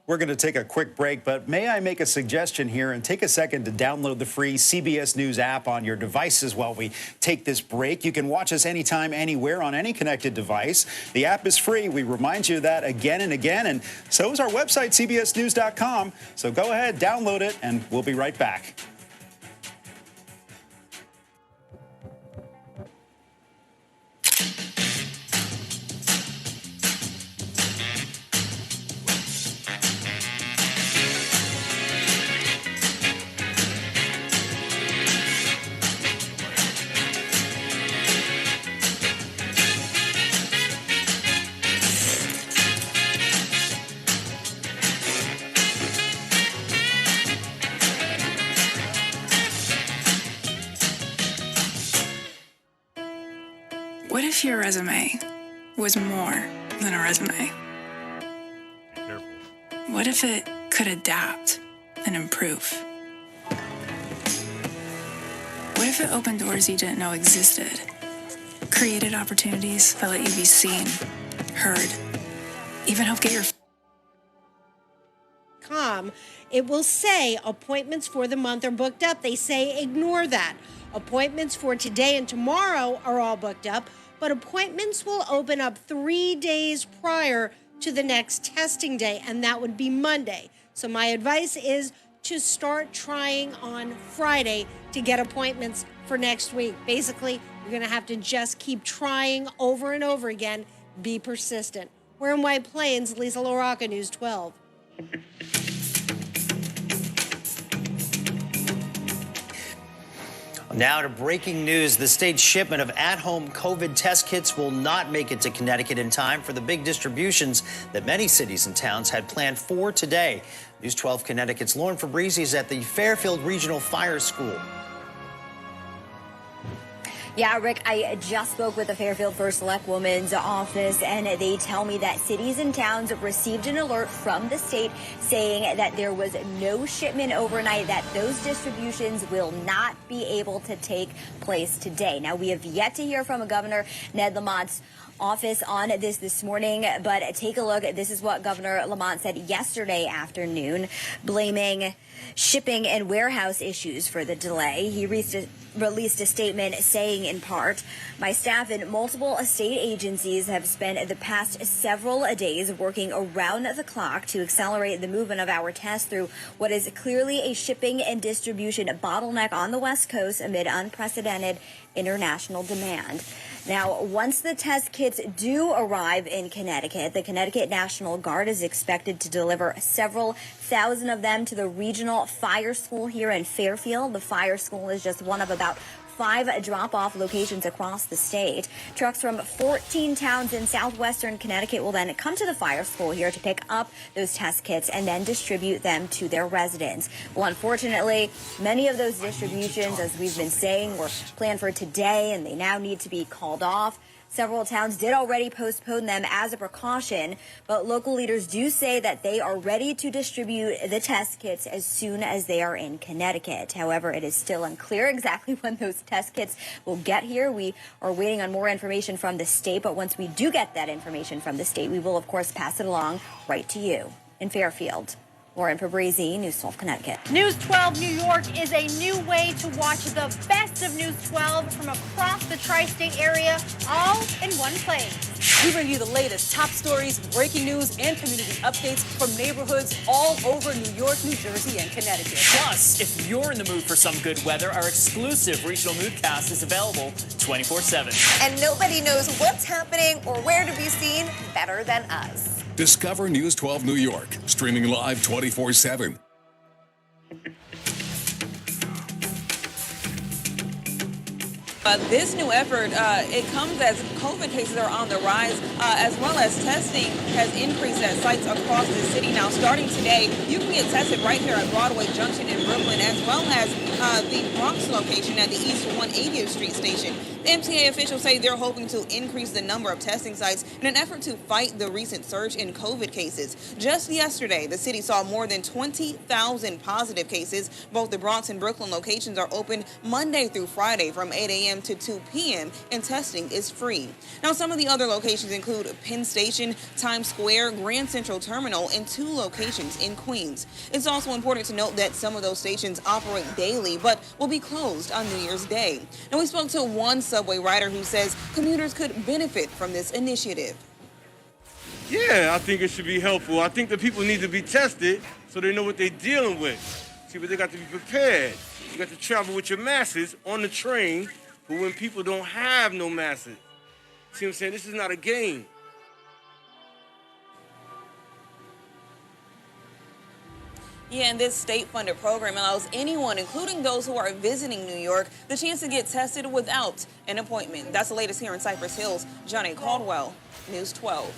We're going to take a quick break, but may I make a suggestion here and take a second to download the free CBS News app on your devices while we take this break. You can watch us anytime, anywhere, on any connected device. The app is free. We remind you of that again and again, and so is our website, cbsnews.com. So go ahead, download it, and we'll be right back. What if your resume was more than a resume? What if it could adapt and improve? What if it opened doors you didn't know existed? Created opportunities that let you be seen, heard, even help get your... It will say appointments for the month are booked up. They say ignore that. Appointments for today and tomorrow are all booked up, but appointments will open up 3 days prior to the next testing day, and that would be Monday. So my advice is to start trying on Friday to get appointments for next week. Basically, you're going to have to just keep trying over and over again. Be persistent. We're in White Plains, Lisa LaRocca, News 12. Now to breaking news. The state's shipment of at-home COVID test kits will not make it to Connecticut in time for the big distributions that many cities and towns had planned for today. News 12 Connecticut's Lauren Fabrizi is at the Fairfield Regional Fire School. Yeah, Rick, I just spoke with the Fairfield First Select Woman's office, and they tell me that cities and towns received an alert from the state saying that there was no shipment overnight, that those distributions will not be able to take place today. Now, we have yet to hear from Governor Ned Lamont's office on this morning, but take a look. This is what Governor Lamont said yesterday afternoon, blaming shipping and warehouse issues for the delay. He released a statement saying, in part, my staff in multiple state agencies have spent the past several days working around the clock to accelerate the movement of our tests through what is clearly a shipping and distribution bottleneck on the West Coast amid unprecedented international demand. Now, once the test kits do arrive in Connecticut, the Connecticut National Guard is expected to deliver several thousand of them to the regional fire school here in Fairfield. The fire school is just one of about 5 drop-off locations across the state. Trucks from 14 towns in southwestern Connecticut will then come to the fire school here to pick up those test kits and then distribute them to their residents. Well, unfortunately, many of those distributions, as we've been saying, were planned for today, and they now need to be called off. Several towns did already postpone them as a precaution, but local leaders do say that they are ready to distribute the test kits as soon as they are in Connecticut. However, it is still unclear exactly when those test kits will get here. We are waiting on more information from the state, but once we do get that information from the state, we will, of course, pass it along right to you in Fairfield. Lauren Fabrizi, News 12 Connecticut. News 12 New York is a new way to watch the best of News 12 from across the tri-state area, all in one place. We bring you the latest top stories, breaking news, and community updates from neighborhoods all over New York, New Jersey, and Connecticut. Plus, if you're in the mood for some good weather, our exclusive regional moodcast is available 24/7. And nobody knows what's happening or where to be seen better than us. Discover News 12 New York, streaming live 24/7. This new effort, it comes as COVID cases are on the rise, as well as testing has increased at sites across the city. Now, starting today, you can get tested right here at Broadway Junction in Brooklyn, as well as the Bronx location at the East 180th Street station. The MTA officials say they're hoping to increase the number of testing sites in an effort to fight the recent surge in COVID cases. Just yesterday, the city saw more than 20,000 positive cases. Both the Bronx and Brooklyn locations are open Monday through Friday from 8 a.m. to 2 p.m. and testing is free. Now, some of the other locations include Penn Station, Times Square, Grand Central Terminal, and 2 locations in Queens. It's also important to note that some of those stations operate daily but will be closed on New Year's Day. Now, we spoke to one subway rider who says commuters could benefit from this initiative. Yeah, I think it should be helpful. I think the people need to be tested so they know what they're dealing with. See, but they got to be prepared. You got to travel with your masses on the train for when people don't have no masses. See what I'm saying? This is not a game. Yeah, and this state-funded program allows anyone, including those who are visiting New York, the chance to get tested without an appointment. That's the latest here in Cypress Hills. Johnny Caldwell, News 12.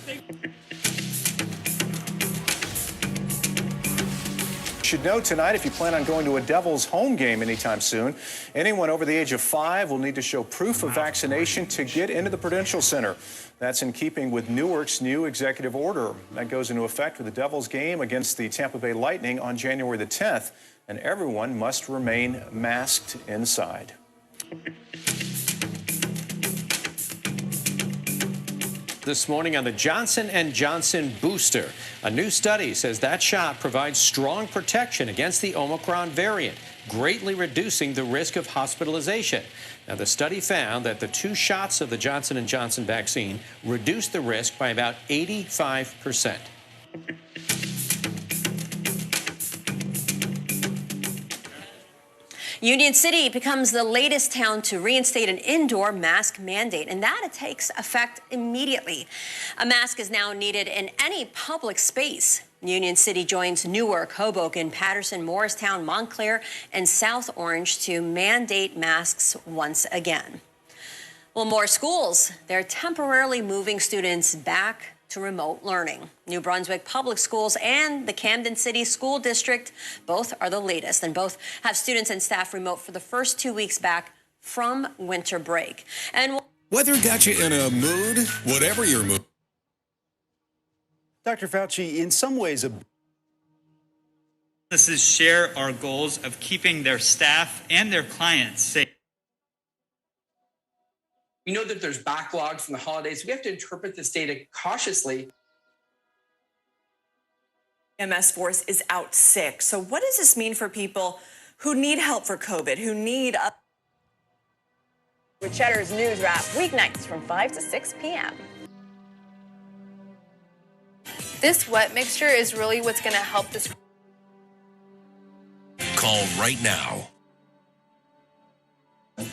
Should know tonight, if you plan on going to a Devils home game anytime soon, anyone over the age of 5 will need to show proof of vaccination to get into the Prudential Center. That's in keeping with Newark's new executive order. That goes into effect for the Devils game against the Tampa Bay Lightning on January the 10th, and everyone must remain masked inside. This morning on the Johnson & Johnson booster. A new study says that shot provides strong protection against the Omicron variant, greatly reducing the risk of hospitalization. Now, the study found that the 2 shots of the Johnson & Johnson vaccine reduced the risk by about 85%. Union City becomes the latest town to reinstate an indoor mask mandate, and that it takes effect immediately. A mask is now needed in any public space. Union City joins Newark, Hoboken, Patterson, Morristown, Montclair, and South Orange to mandate masks once again. Well, more schools, they're temporarily moving students back to remote learning. New Brunswick Public Schools and the Camden City School District, both are the latest, and both have students and staff remote for the first 2 weeks back from winter break. And weather got you in a mood, whatever your mood. Dr. Fauci, in some ways, businesses share our goals of keeping their staff and their clients safe. We know that there's backlog from the holidays. We have to interpret this data cautiously. MS force is out sick. So what does this mean for people who need help for COVID, who need a... With Cheddar's News Wrap, weeknights from 5 to 6 p.m. This wet mixture is really what's going to help this. Call right now.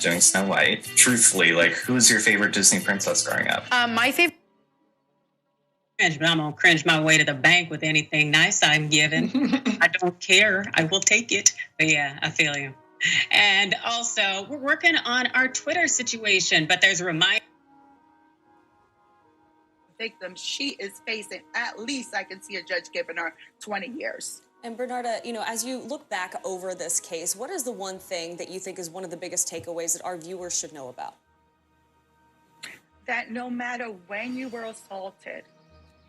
Doing Snow White. Truthfully, like, who's your favorite Disney princess growing up? My favorite. Cringe, but I'm gonna cringe my way to the bank with anything nice I'm given. I don't care. I will take it. But yeah, I feel you. And also, we're working on our Twitter situation, but there's a reminder. Victim, she is facing, at least I can see a judge giving her 20 years. And Bernarda, you know, as you look back over this case, what is the one thing that you think is one of the biggest takeaways that our viewers should know about? That no matter when you were assaulted,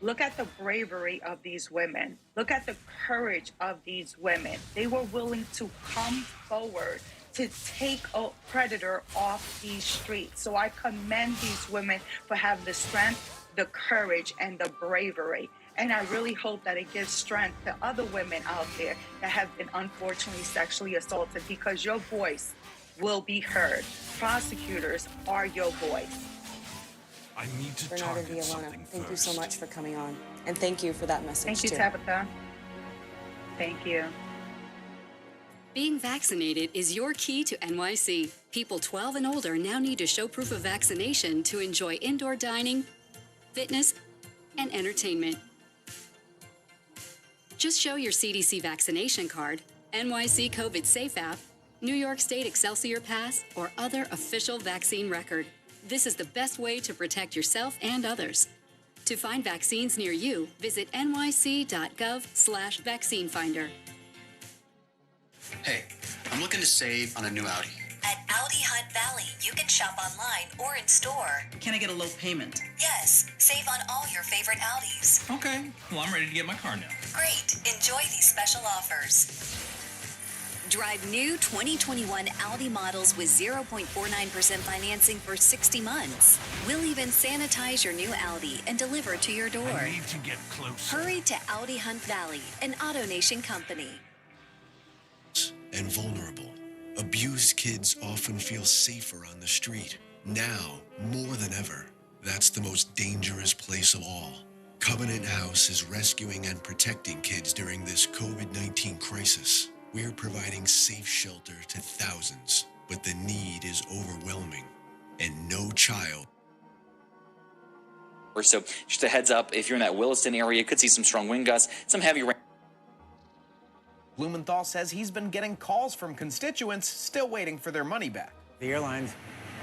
look at the bravery of these women. Look at the courage of these women. They were willing to come forward to take a predator off these streets. So I commend these women for having the strength, the courage, and the bravery. And I really hope that it gives strength to other women out there that have been unfortunately sexually assaulted, because your voice will be heard. Prosecutors are your voice. I need to Bernardo target Villana, something thank you so first. much for coming on. And thank you for that message, Thank you, too. Tabitha. Thank you. Being vaccinated is your key to NYC. People 12 and older now need to show proof of vaccination to enjoy indoor dining, fitness, and entertainment. Just show your CDC vaccination card, NYC COVID Safe app, New York State Excelsior Pass, or other official vaccine record. This is the best way to protect yourself and others. To find vaccines near you, visit nyc.gov/vaccine finder. Hey, I'm looking to save on a new Audi. At Audi Hunt Valley, you can shop online or in store. Can I get a low payment? Yes, save on all your favorite Audis. Okay, well, I'm ready to get my car now. Great, enjoy these special offers. Drive new 2021 Audi models with 0.49% financing for 60 months. We'll even sanitize your new Audi and deliver to your door. I need to get closer. Hurry to Audi Hunt Valley, an AutoNation company. And vulnerable. Abused kids often feel safer on the street. Now, more than ever, that's the most dangerous place of all. Covenant House is rescuing and protecting kids during this COVID-19 crisis. We're providing safe shelter to thousands, but the need is overwhelming, and no child. So just a heads up, if you're in that Williston area, you could see some strong wind gusts, some heavy rain. Blumenthal says he's been getting calls from constituents still waiting for their money back. The airlines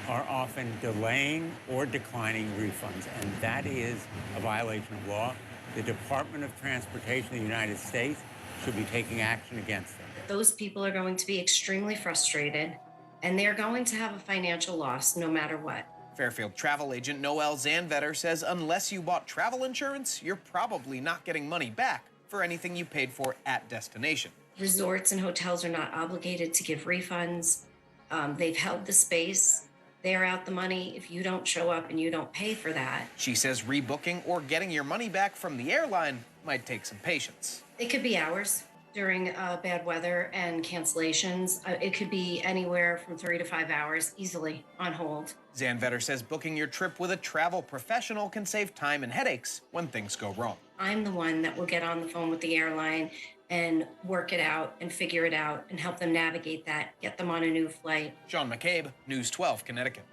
are often delaying or declining refunds, and that is a violation of law. The Department of Transportation of the United States should be taking action against them. Those people are going to be extremely frustrated, and they're going to have a financial loss no matter what. Fairfield travel agent Noel Zanvetter says unless you bought travel insurance, you're probably not getting money back for anything you paid for at destination. Resorts and hotels are not obligated to give refunds. They've held the space. They're out the money if you don't show up and you don't pay for that. She says rebooking or getting your money back from the airline might take some patience. It could be hours during bad weather and cancellations. It could be anywhere from 3 to 5 hours easily on hold. Zanvetter says booking your trip with a travel professional can save time and headaches when things go wrong. I'm the one that will get on the phone with the airline and work it out and figure it out and help them navigate that, get them on a new flight. Sean McCabe, News 12, Connecticut.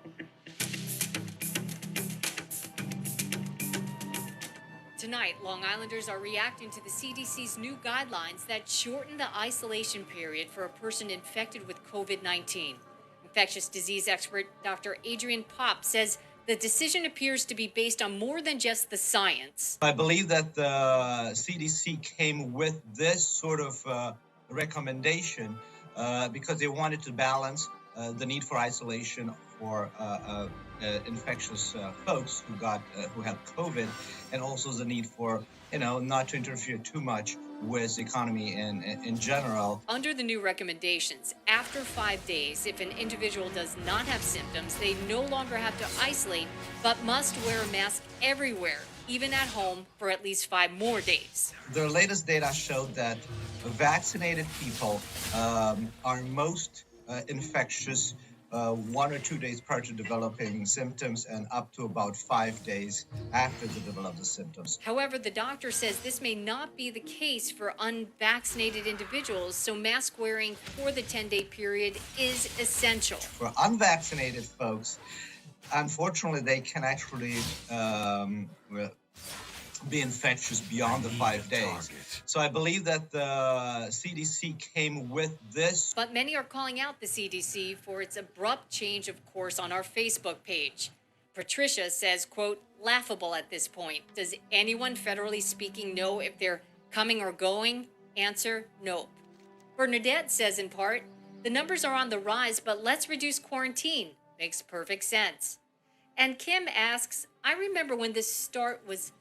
Tonight, Long Islanders are reacting to the CDC's new guidelines that shorten the isolation period for a person infected with COVID-19. Infectious disease expert Dr. Adrian Popp says the decision appears to be based on more than just the science. I believe that the CDC came with this sort of recommendation because they wanted to balance the need for isolation for infectious folks who had COVID, and also the need for, not to interfere too much with the economy in general. Under the new recommendations, after 5 days, if an individual does not have symptoms, they no longer have to isolate, but must wear a mask everywhere, even at home, for at least 5 more days. The latest data showed that vaccinated people are most infectious 1 or 2 days prior to developing symptoms and up to about 5 days after they develop the symptoms. However, the doctor says this may not be the case for unvaccinated individuals, so mask wearing for the 10-day period is essential. For unvaccinated folks, unfortunately, they can actually be infectious beyond the 5 days. So I believe that the CDC came with this. But many are calling out the CDC for its abrupt change of course on our Facebook page. Patricia says, quote, laughable at this point. Does anyone federally speaking know if they're coming or going? Answer, nope. Bernadette says in part, the numbers are on the rise, but let's reduce quarantine. Makes perfect sense. And Kim asks, I remember when this start was...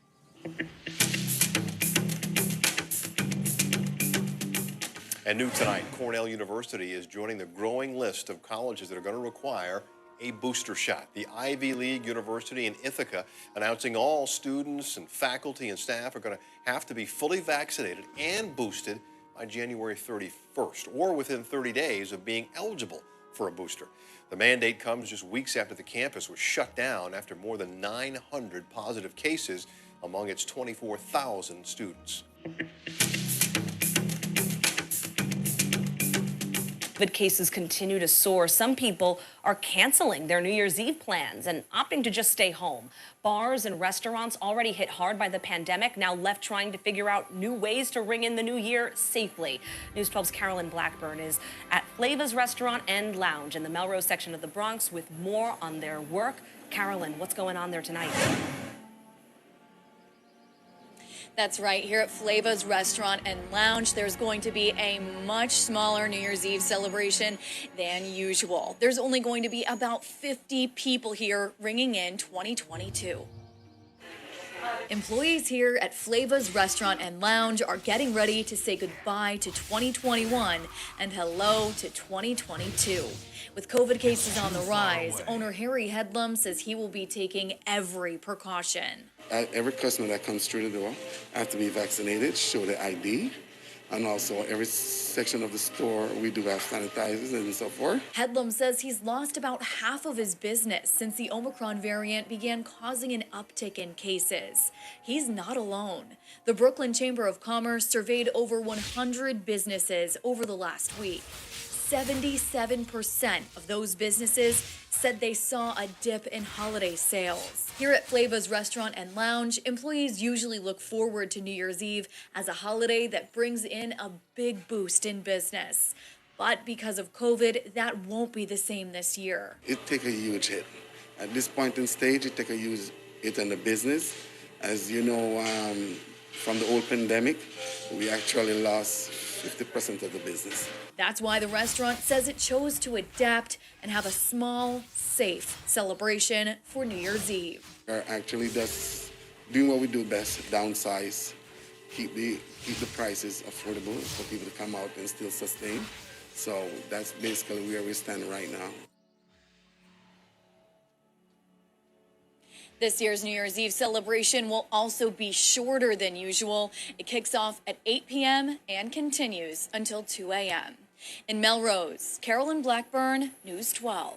And new tonight, Cornell University is joining the growing list of colleges that are going to require a booster shot. The Ivy League University in Ithaca announcing all students and faculty and staff are going to have to be fully vaccinated and boosted by January 31st, or within 30 days of being eligible for a booster. The mandate comes just weeks after the campus was shut down after more than 900 positive cases among its 24,000 students. COVID cases continue to soar. Some people are canceling their New Year's Eve plans and opting to just stay home. Bars and restaurants already hit hard by the pandemic, now left trying to figure out new ways to ring in the new year safely. News 12's Carolyn Blackburn is at Flava's Restaurant and Lounge in the Melrose section of the Bronx with more on their work. Carolyn, what's going on there tonight? That's right. Here at Flava's Restaurant and Lounge, there's going to be a much smaller New Year's Eve celebration than usual. There's only going to be about 50 people here ringing in 2022. Employees here at Flava's Restaurant and Lounge are getting ready to say goodbye to 2021 and hello to 2022. With COVID cases on the rise, owner Harry Headlam says he will be taking every precaution. Every customer that comes through the door has to be vaccinated, show their ID, and also every section of the store we do have sanitizers and so forth. Headlam says he's lost about half of his business since the Omicron variant began causing an uptick in cases. He's not alone. The Brooklyn Chamber of Commerce surveyed over 100 businesses over the last week. 77% of those businesses said they saw a dip in holiday sales. Here at Flava's Restaurant and Lounge, employees usually look forward to New Year's Eve as a holiday that brings in a big boost in business. But because of COVID, that won't be the same this year. It take a huge hit. At this point in stage, it take a huge hit on the business. As you know, from the old pandemic, we actually lost 50% of the business. That's why the restaurant says it chose to adapt and have a small, safe celebration for New Year's Eve. We're actually just doing what we do best, downsize, keep the prices affordable for people to come out and still sustain. So that's basically where we stand right now. This year's New Year's Eve celebration will also be shorter than usual. It kicks off at 8 p.m. and continues until 2 a.m. In Melrose, Carolyn Blackburn, News 12.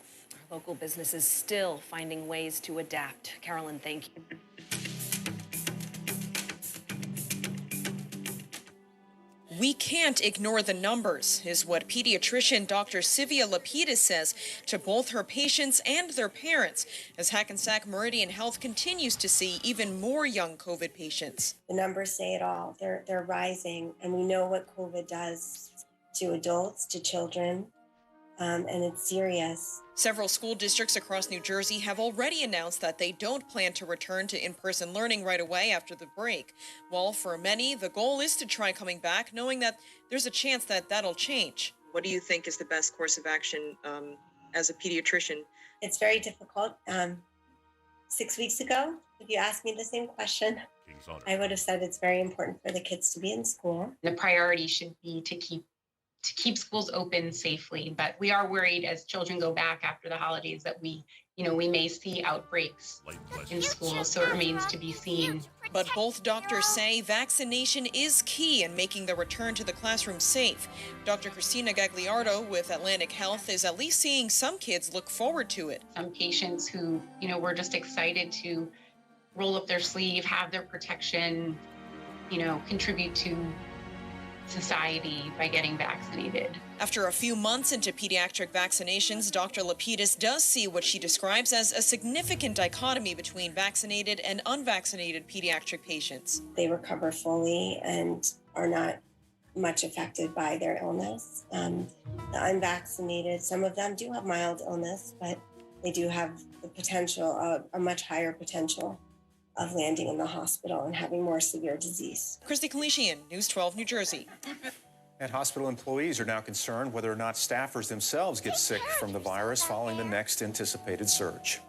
Local businesses still finding ways to adapt. Carolyn, thank you. We can't ignore the numbers, is what pediatrician Dr. Sivia Lapidus says to both her patients and their parents, as Hackensack Meridian Health continues to see even more young COVID patients. The numbers say it all. They're rising, and we know what COVID does to adults, to children, and it's serious. Several school districts across New Jersey have already announced that they don't plan to return to in-person learning right away after the break. While for many, the goal is to try coming back, knowing that there's a chance that that'll change. What do you think is the best course of action as a pediatrician? It's very difficult. 6 weeks ago, if you asked me the same question, I would have said it's very important for the kids to be in school. The priority should be to keep schools open safely, but we are worried as children go back after the holidays that we may see outbreaks in schools, so it remains to be seen. But both doctors say vaccination is key in making the return to the classroom safe. Dr. Christina Gagliardo with Atlantic Health is at least seeing some kids look forward to it. Some patients who, were just excited to roll up their sleeve, have their protection, contribute to society by getting vaccinated. After a few months into pediatric vaccinations, Dr. Lapidus does see what she describes as a significant dichotomy between vaccinated and unvaccinated pediatric patients. They recover fully and are not much affected by their illness. The unvaccinated, some of them do have mild illness, but they do have the potential, a much higher potential of landing in the hospital and having more severe disease. Christy Kalishian, News 12, New Jersey. And hospital employees are now concerned whether or not staffers themselves get sick from the virus following the next anticipated surge.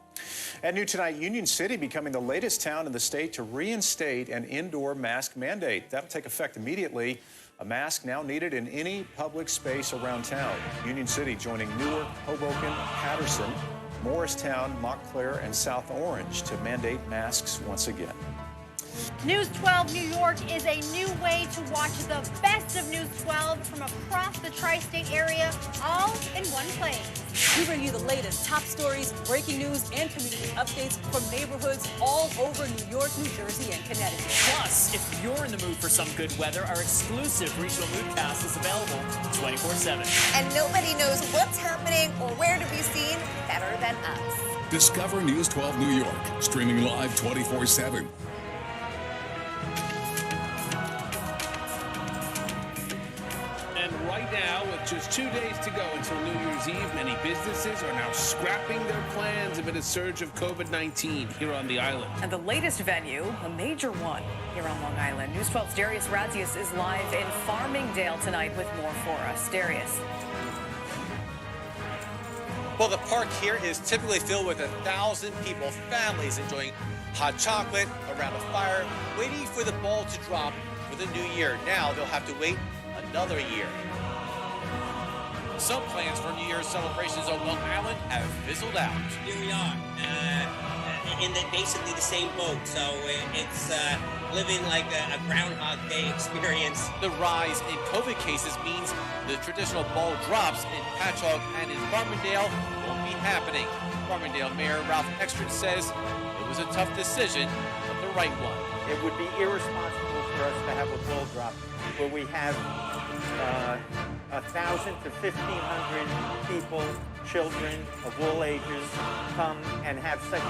And new tonight, Union City becoming the latest town in the state to reinstate an indoor mask mandate. That'll take effect immediately. A mask now needed in any public space around town. Union City joining Newark, Hoboken, Patterson Morristown, Montclair, and South Orange to mandate masks once again. News 12 New York is a new way to watch the best of News 12 from across the tri-state area, all in one place. We bring you the latest top stories, breaking news, and community updates from neighborhoods all over New York, New Jersey, and Connecticut. Plus, if you're in the mood for some good weather, our exclusive regional moodcast is available 24/7. And nobody knows what's happening or where to be seen better than us. Discover News 12 New York, streaming live 24/7. And right now, with just 2 days to go until New Year's Eve, many businesses are now scrapping their plans amid a surge of COVID-19 here on the island. And the latest venue, a major one here on Long Island. News 12's Darius Radzius is live in Farmingdale tonight with more for us. Darius. Well, the park here is typically filled with 1,000 people, families enjoying hot chocolate around a fire, waiting for the ball to drop for the new year. Now they'll have to wait another year. Some plans for New Year's celebrations on Long Island have fizzled out. Here we are, in basically the same boat. So it's living like a Groundhog Day experience. The rise in COVID cases means the traditional ball drops in Patchogue and in Farmingdale won't be happening. Farmingdale Mayor Ralph Exton says it was a tough decision, but the right one. It would be irresponsible for us to have a ball drop where we have 1,000 to 1,500 people, children of all ages, come and have such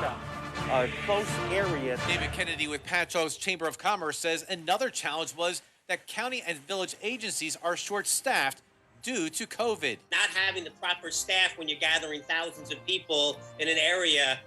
a close area. David Kennedy with Patchogue's Chamber of Commerce says another challenge was that county and village agencies are short-staffed due to COVID. Not having the proper staff when you're gathering thousands of people in an area,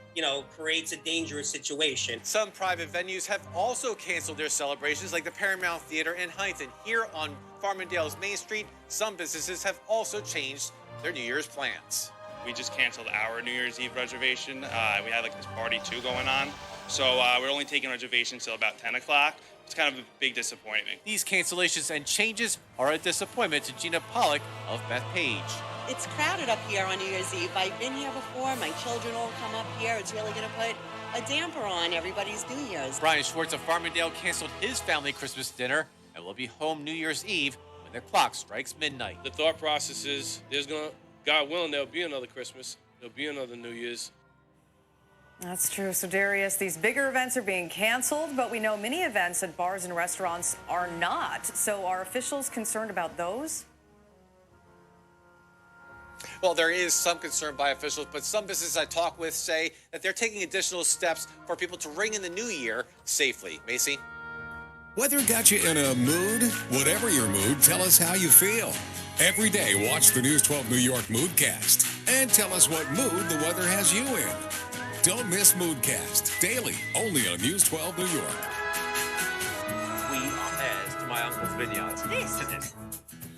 creates a dangerous situation. Some private venues have also canceled their celebrations, like the Paramount Theater in Huntington. Here on Farmingdale's Main Street, some businesses have also changed their New Year's plans. We just canceled our New Year's Eve reservation. We had this party too going on. So we're only taking reservations till about 10 o'clock. It's kind of a big disappointment. These cancellations and changes are a disappointment to Gina Pollock of Bethpage. It's crowded up here on New Year's Eve. I've been here before. My children all come up here. It's really going to put a damper on everybody's New Year's. Brian Schwartz of Farmingdale canceled his family Christmas dinner and will be home New Year's Eve when the clock strikes midnight. The thought process is God willing, there'll be another Christmas. There'll be another New Year's. That's true. So, Darius, these bigger events are being canceled, but we know many events at bars and restaurants are not. So are officials concerned about those? Well, there is some concern by officials, but some businesses I talk with say that they're taking additional steps for people to ring in the new year safely. Macy? Weather got you in a mood? Whatever your mood, tell us how you feel. Every day, watch the News 12 New York Moodcast and tell us what mood the weather has you in. Don't miss Moodcast, daily, only on News 12 New York. We are heirs to my uncle's vineyards. This? To this.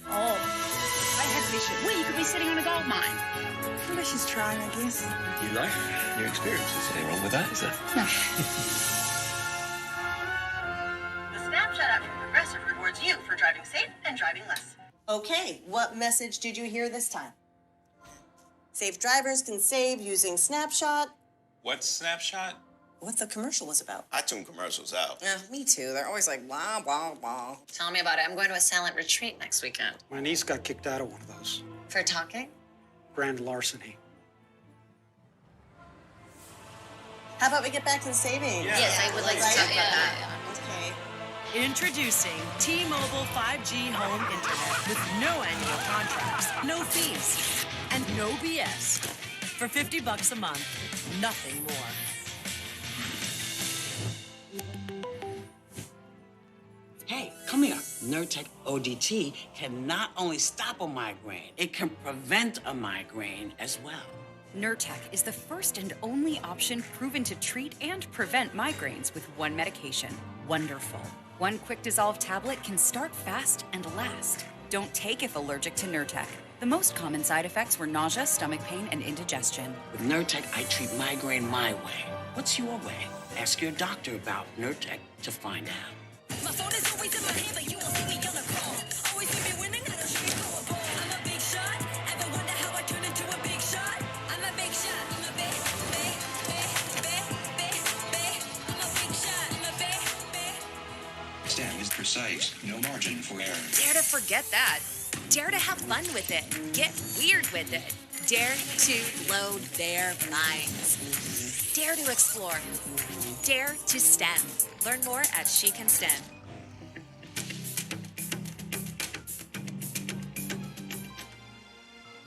Oh, I had vision. Well, you could be sitting on a gold mine. Well, she's trying, I guess. You like your experiences. Anything wrong with that, is there? No. The Snapchat app from Progressive rewards you for driving safe and driving less. Okay, what message did you hear this time? Safe drivers can save using Snapshot. What's Snapshot? What the commercial was about. I tune commercials out. Yeah, me too. They're always like, blah, blah, blah. Tell me about it. I'm going to a silent retreat next weekend. My niece got kicked out of one of those. For talking? Grand larceny. How about we get back to the savings? Yeah. Yes, I would like to talk about that. Okay. Introducing T-Mobile 5G Home Internet with no annual contracts, no fees, and no BS. For $50 a month, nothing more. Hey, come here. Nurtec ODT can not only stop a migraine, it can prevent a migraine as well. Nurtec is the first and only option proven to treat and prevent migraines with one medication. Wonderful. One quick dissolve tablet can start fast and last. Don't take if allergic to Nurtec. The most common side effects were nausea, stomach pain, and indigestion. With Nurtec, I treat migraine my way. What's your way? Ask your doctor about Nurtec to find out. My phone is always in my hand, but you won't see me on the call. Always see me winning, I don't show you go a ball. I'm a big shot. Ever wonder how I turn into a big shot? I'm a big shot. I'm a big site. No margin for error. Dare to forget that. Dare to have fun with it. Get weird with it. Dare to load their minds. Dare to explore. Dare to STEM. Learn more at She Can STEM.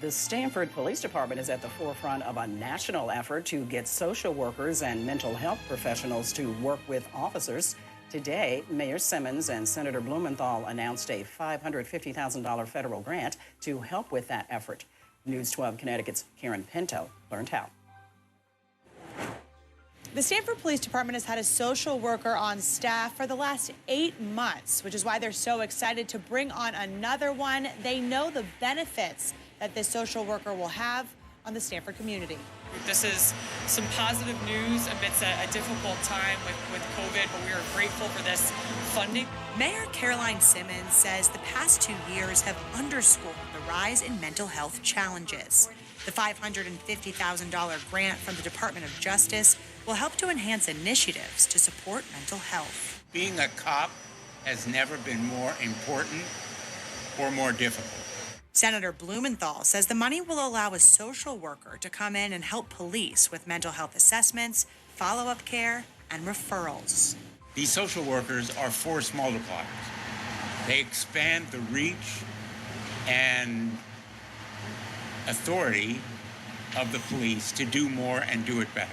The Stanford Police Department is at the forefront of a national effort to get social workers and mental health professionals to work with officers. Today, Mayor Simmons and Senator Blumenthal announced a $550,000 federal grant to help with that effort. News 12 Connecticut's Karen Pinto learned how. The Stanford Police Department has had a social worker on staff for the last 8 months, which is why they're so excited to bring on another one. They know the benefits that this social worker will have on the Stanford community. This is some positive news amidst a difficult time with COVID, but we are grateful for this funding. Mayor Galaine Simmons says the past 2 years have underscored the rise in mental health challenges. The $550,000 grant from the Department of Justice will help to enhance initiatives to support mental health. Being a cop has never been more important or more difficult. Senator Blumenthal says the money will allow a social worker to come in and help police with mental health assessments, follow-up care, and referrals. These social workers are force multipliers. They expand the reach and authority of the police to do more and do it better.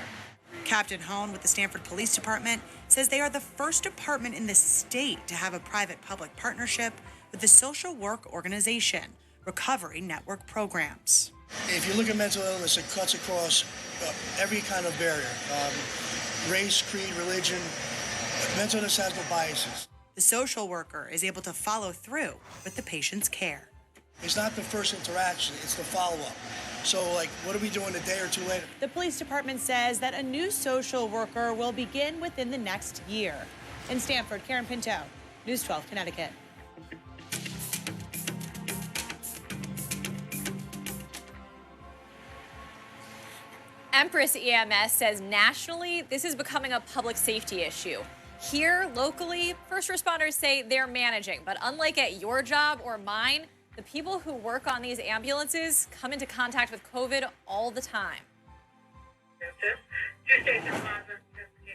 Captain Hone with the Stanford Police Department says they are the first department in the state to have a private-public partnership with the social work organization, Recovery Network Programs. If you look at mental illness, it cuts across every kind of barrier, race, creed, religion. Mental illness has no biases. The social worker is able to follow through with the patient's care. It's not the first interaction, it's the follow-up. So, what are we doing a day or two later? The police department says that a new social worker will begin within the next year. In Stanford, Karen Pinto, News 12 Connecticut. Empress EMS says nationally, this is becoming a public safety issue. Here, locally, first responders say they're managing, but unlike at your job or mine, the people who work on these ambulances come into contact with COVID all the time.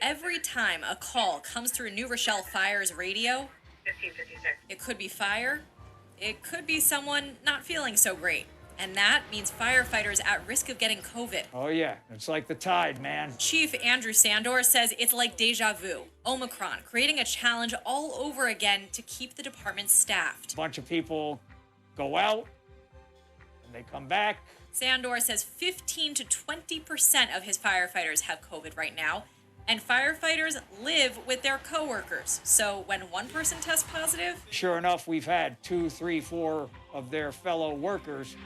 Every time a call comes through New Rochelle Fire's radio, it could be fire, it could be someone not feeling so great. And that means firefighters at risk of getting COVID. Oh yeah, it's like the tide, man. Chief Andrew Sandor says it's like deja vu, Omicron, creating a challenge all over again to keep the department staffed. A bunch of people go out, and they come back. Sandor says 15 to 20% of his firefighters have COVID right now, and firefighters live with their coworkers. So when one person tests positive... Sure enough, we've had 2, 3, 4 of their fellow workers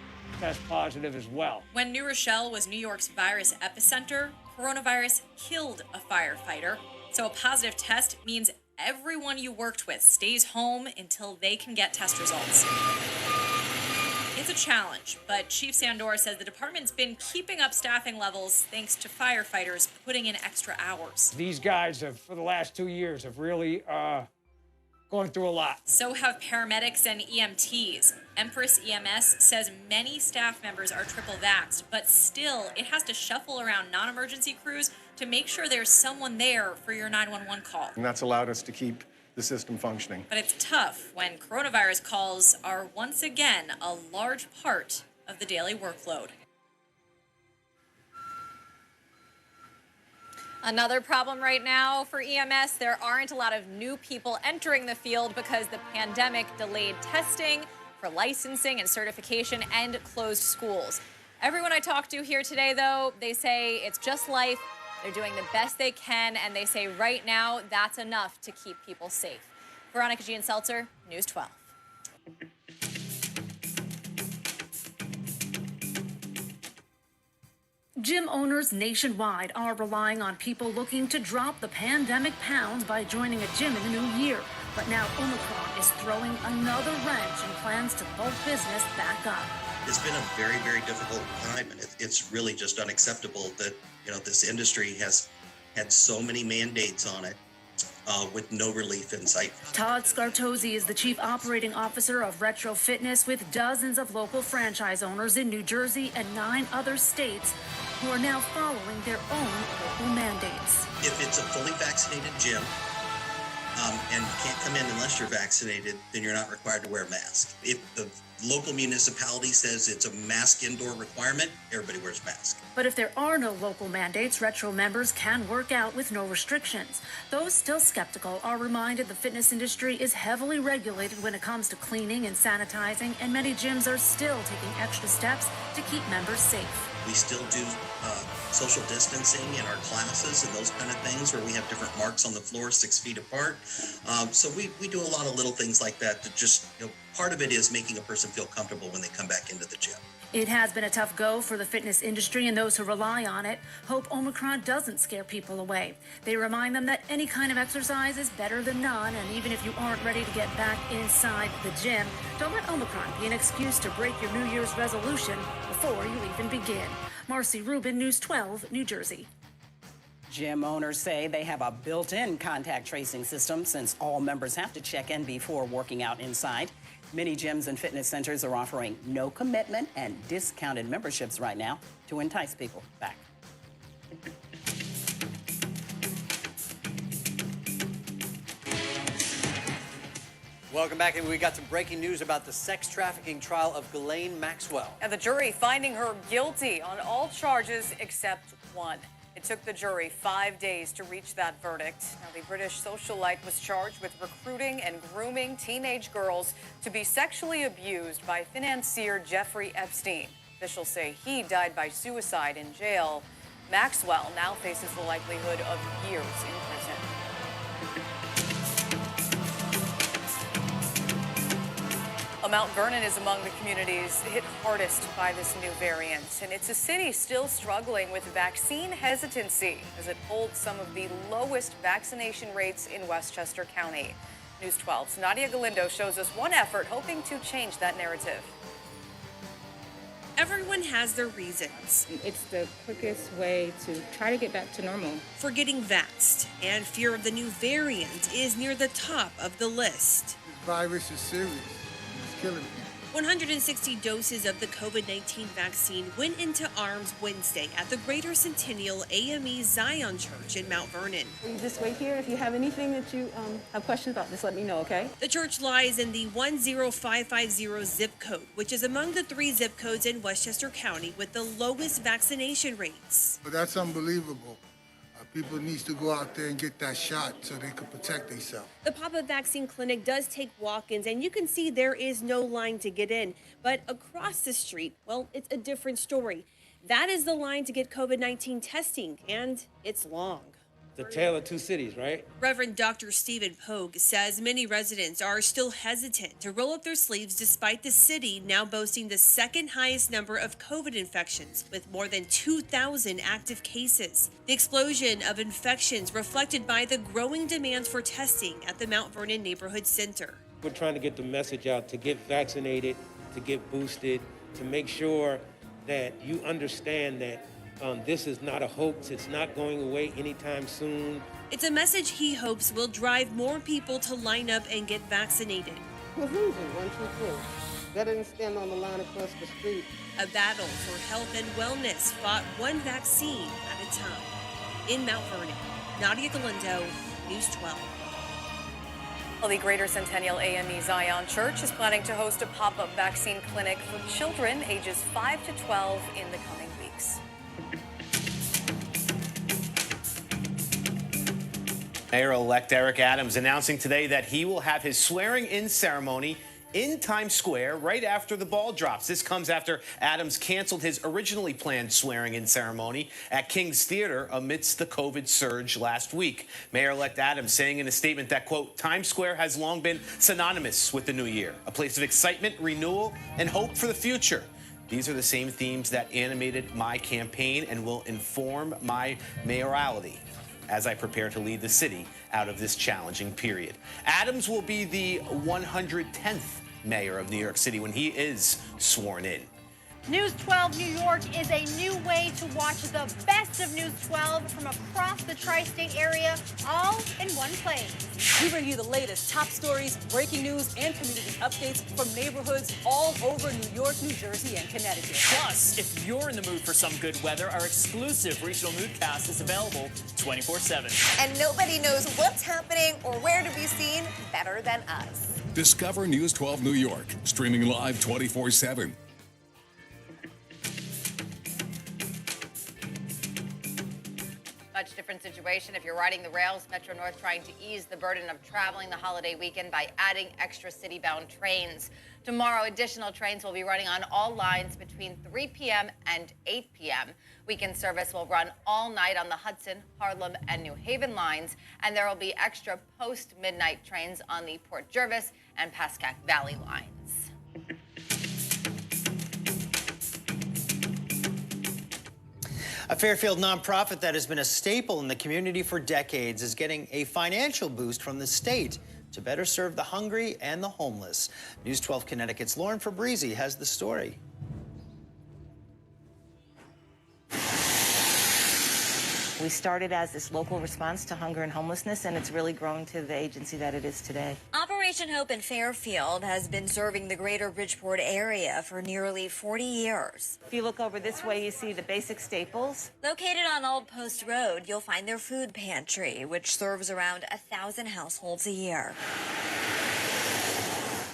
test positive as well. When New Rochelle was New York's virus epicenter, coronavirus killed a firefighter. So a positive test means everyone you worked with stays home until they can get test results. It's a challenge, but Chief Sandor says the department's been keeping up staffing levels thanks to firefighters putting in extra hours. These guys have, for the last 2 years, have really gone through a lot. So have paramedics and EMTs. Empress EMS says many staff members are triple vaxxed, but still it has to shuffle around non-emergency crews to make sure there's someone there for your 911 call. And that's allowed us to keep the system functioning. But it's tough when coronavirus calls are once again a large part of the daily workload. Another problem right now for EMS, there aren't a lot of new people entering the field because the pandemic delayed testing for licensing and certification and closed schools. Everyone I talked to here today, though, they say it's just life. They're doing the best they can, and they say right now that's enough to keep people safe. Veronica Jean-Seltzer, News 12. Gym owners nationwide are relying on people looking to drop the pandemic pounds by joining a gym in the new year. But now Omicron is throwing another wrench in plans to bulk business back up. It's been a very, very difficult time, and it's really just unacceptable that, this industry has had so many mandates on it with no relief in sight. Todd Scartozzi is the chief operating officer of Retro Fitness, with dozens of local franchise owners in New Jersey and 9 other states who are now following their own local mandates. If it's a fully vaccinated gym and you can't come in unless you're vaccinated, then you're not required to wear a mask. If the local municipality says it's a mask indoor requirement, everybody wears a mask. But if there are no local mandates, Retro members can work out with no restrictions. Those still skeptical are reminded the fitness industry is heavily regulated when it comes to cleaning and sanitizing, and many gyms are still taking extra steps to keep members safe. We still do social distancing in our classes and those kind of things, where we have different marks on the floor 6 feet apart. So we do a lot of little things like that to just, part of it is making a person feel comfortable when they come back into the gym. It has been a tough go for the fitness industry and those who rely on it. Hope Omicron doesn't scare people away. They remind them that any kind of exercise is better than none, and even if you aren't ready to get back inside the gym, don't let Omicron be an excuse to break your New Year's resolution before you even begin. Marcy Rubin, News 12, New Jersey. Gym owners say they have a built-in contact tracing system, since all members have to check in before working out inside. Many gyms and fitness centers are offering no commitment and discounted memberships right now to entice people back. Welcome back, and we got some breaking news about the sex trafficking trial of Galaine Maxwell. And the jury finding her guilty on all charges except one. It took the jury 5 days to reach that verdict. Now, the British socialite was charged with recruiting and grooming teenage girls to be sexually abused by financier Jeffrey Epstein. Officials say he died by suicide in jail. Maxwell now faces the likelihood of years in prison. Mount Vernon is among the communities hit hardest by this new variant, and it's a city still struggling with vaccine hesitancy as it holds some of the lowest vaccination rates in Westchester County. News 12's Nadia Galindo shows us one effort hoping to change that narrative. Everyone has their reasons. It's the quickest way to try to get back to normal. For getting vaxxed, and fear of the new variant is near the top of the list. This virus is serious. It's killing people. 160 doses of the COVID-19 vaccine went into arms Wednesday at the Greater Centennial AME Zion Church in Mount Vernon. You just wait here. If you have anything that you have questions about, just let me know, okay? The church lies in the 10550 zip code, which is among the 3 zip codes in Westchester County with the lowest vaccination rates. But that's unbelievable. People need to go out there and get that shot so they can protect themselves. The pop-up vaccine clinic does take walk-ins, and you can see there is no line to get in. But across the street, well, it's a different story. That is the line to get COVID-19 testing, and it's long. The tale of two cities, right? Reverend Dr. Stephen Pogue says many residents are still hesitant to roll up their sleeves despite the city now boasting the second highest number of COVID infections with more than 2,000 active cases. The explosion of infections reflected by the growing demands for testing at the Mount Vernon Neighborhood Center. We're trying to get the message out to get vaccinated, to get boosted, to make sure that you understand that this is not a hoax. It's not going away anytime soon. It's a message he hopes will drive more people to line up and get vaccinated. Confusion, 1, 2, 3. Better than stand on the line across the street. A battle for health and wellness fought one vaccine at a time. In Mount Vernon, Nadia Galindo, News 12. Well, the Greater Centennial AME Zion Church is planning to host a pop-up vaccine clinic for children ages 5 to 12 in the coming weeks. Mayor-elect Eric Adams announcing today that he will have his swearing-in ceremony in Times Square right after the ball drops. This comes after Adams canceled his originally planned swearing-in ceremony at King's Theater amidst the COVID surge last week. Mayor-elect Adams saying in a statement that, quote, Times Square has long been synonymous with the new year, a place of excitement, renewal, and hope for the future. These are the same themes that animated my campaign and will inform my mayoralty as I prepare to lead the city out of this challenging period. Adams will be the 110th mayor of New York City when he is sworn in. News 12 New York is a new way to watch the best of News 12 from across the tri-state area, all in one place. We bring you the latest top stories, breaking news, and community updates from neighborhoods all over New York, New Jersey, and Connecticut. Plus, if you're in the mood for some good weather, our exclusive regional moodcast is available 24/7. And nobody knows what's happening or where to be seen better than us. Discover News 12 New York, streaming live 24/7. Much different situation if you're riding the rails. Metro North trying to ease the burden of traveling the holiday weekend by adding extra city-bound trains. Tomorrow, additional trains will be running on all lines between 3 p.m. and 8 p.m. Weekend service will run all night on the Hudson, Harlem, and New Haven lines, and there will be extra post-midnight trains on the Port Jervis and Pascack Valley lines. A Fairfield nonprofit that has been a staple in the community for decades is getting a financial boost from the state to better serve the hungry and the homeless. News 12 Connecticut's Lauren Fabrizi has the story. We started as this local response to hunger and homelessness, and it's really grown to the agency that it is today. Operation Hope in Fairfield has been serving the greater Bridgeport area for nearly 40 years. If you look over this way, you see the basic staples. Located on Old Post Road, you'll find their food pantry, which serves around 1,000 households a year.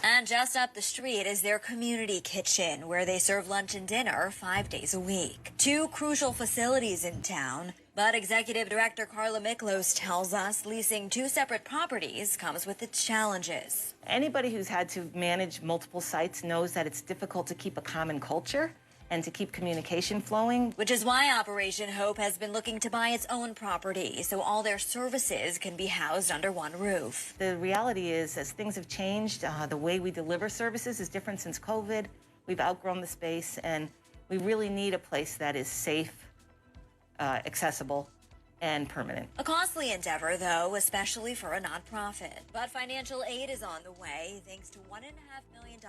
And just up the street is their community kitchen, where they serve lunch and dinner 5 days a week. Two crucial facilities in town, but Executive Director Carla Miklos tells us leasing two separate properties comes with its challenges. Anybody who's had to manage multiple sites knows that it's difficult to keep a common culture and to keep communication flowing. Which is why Operation Hope has been looking to buy its own property, so all their services can be housed under one roof. The reality is, as things have changed, the way we deliver services is different since COVID. We've outgrown the space, and we really need a place that is safe, accessible, and permanent. A costly endeavor, though, especially for a nonprofit. But financial aid is on the way, thanks to $1.5 million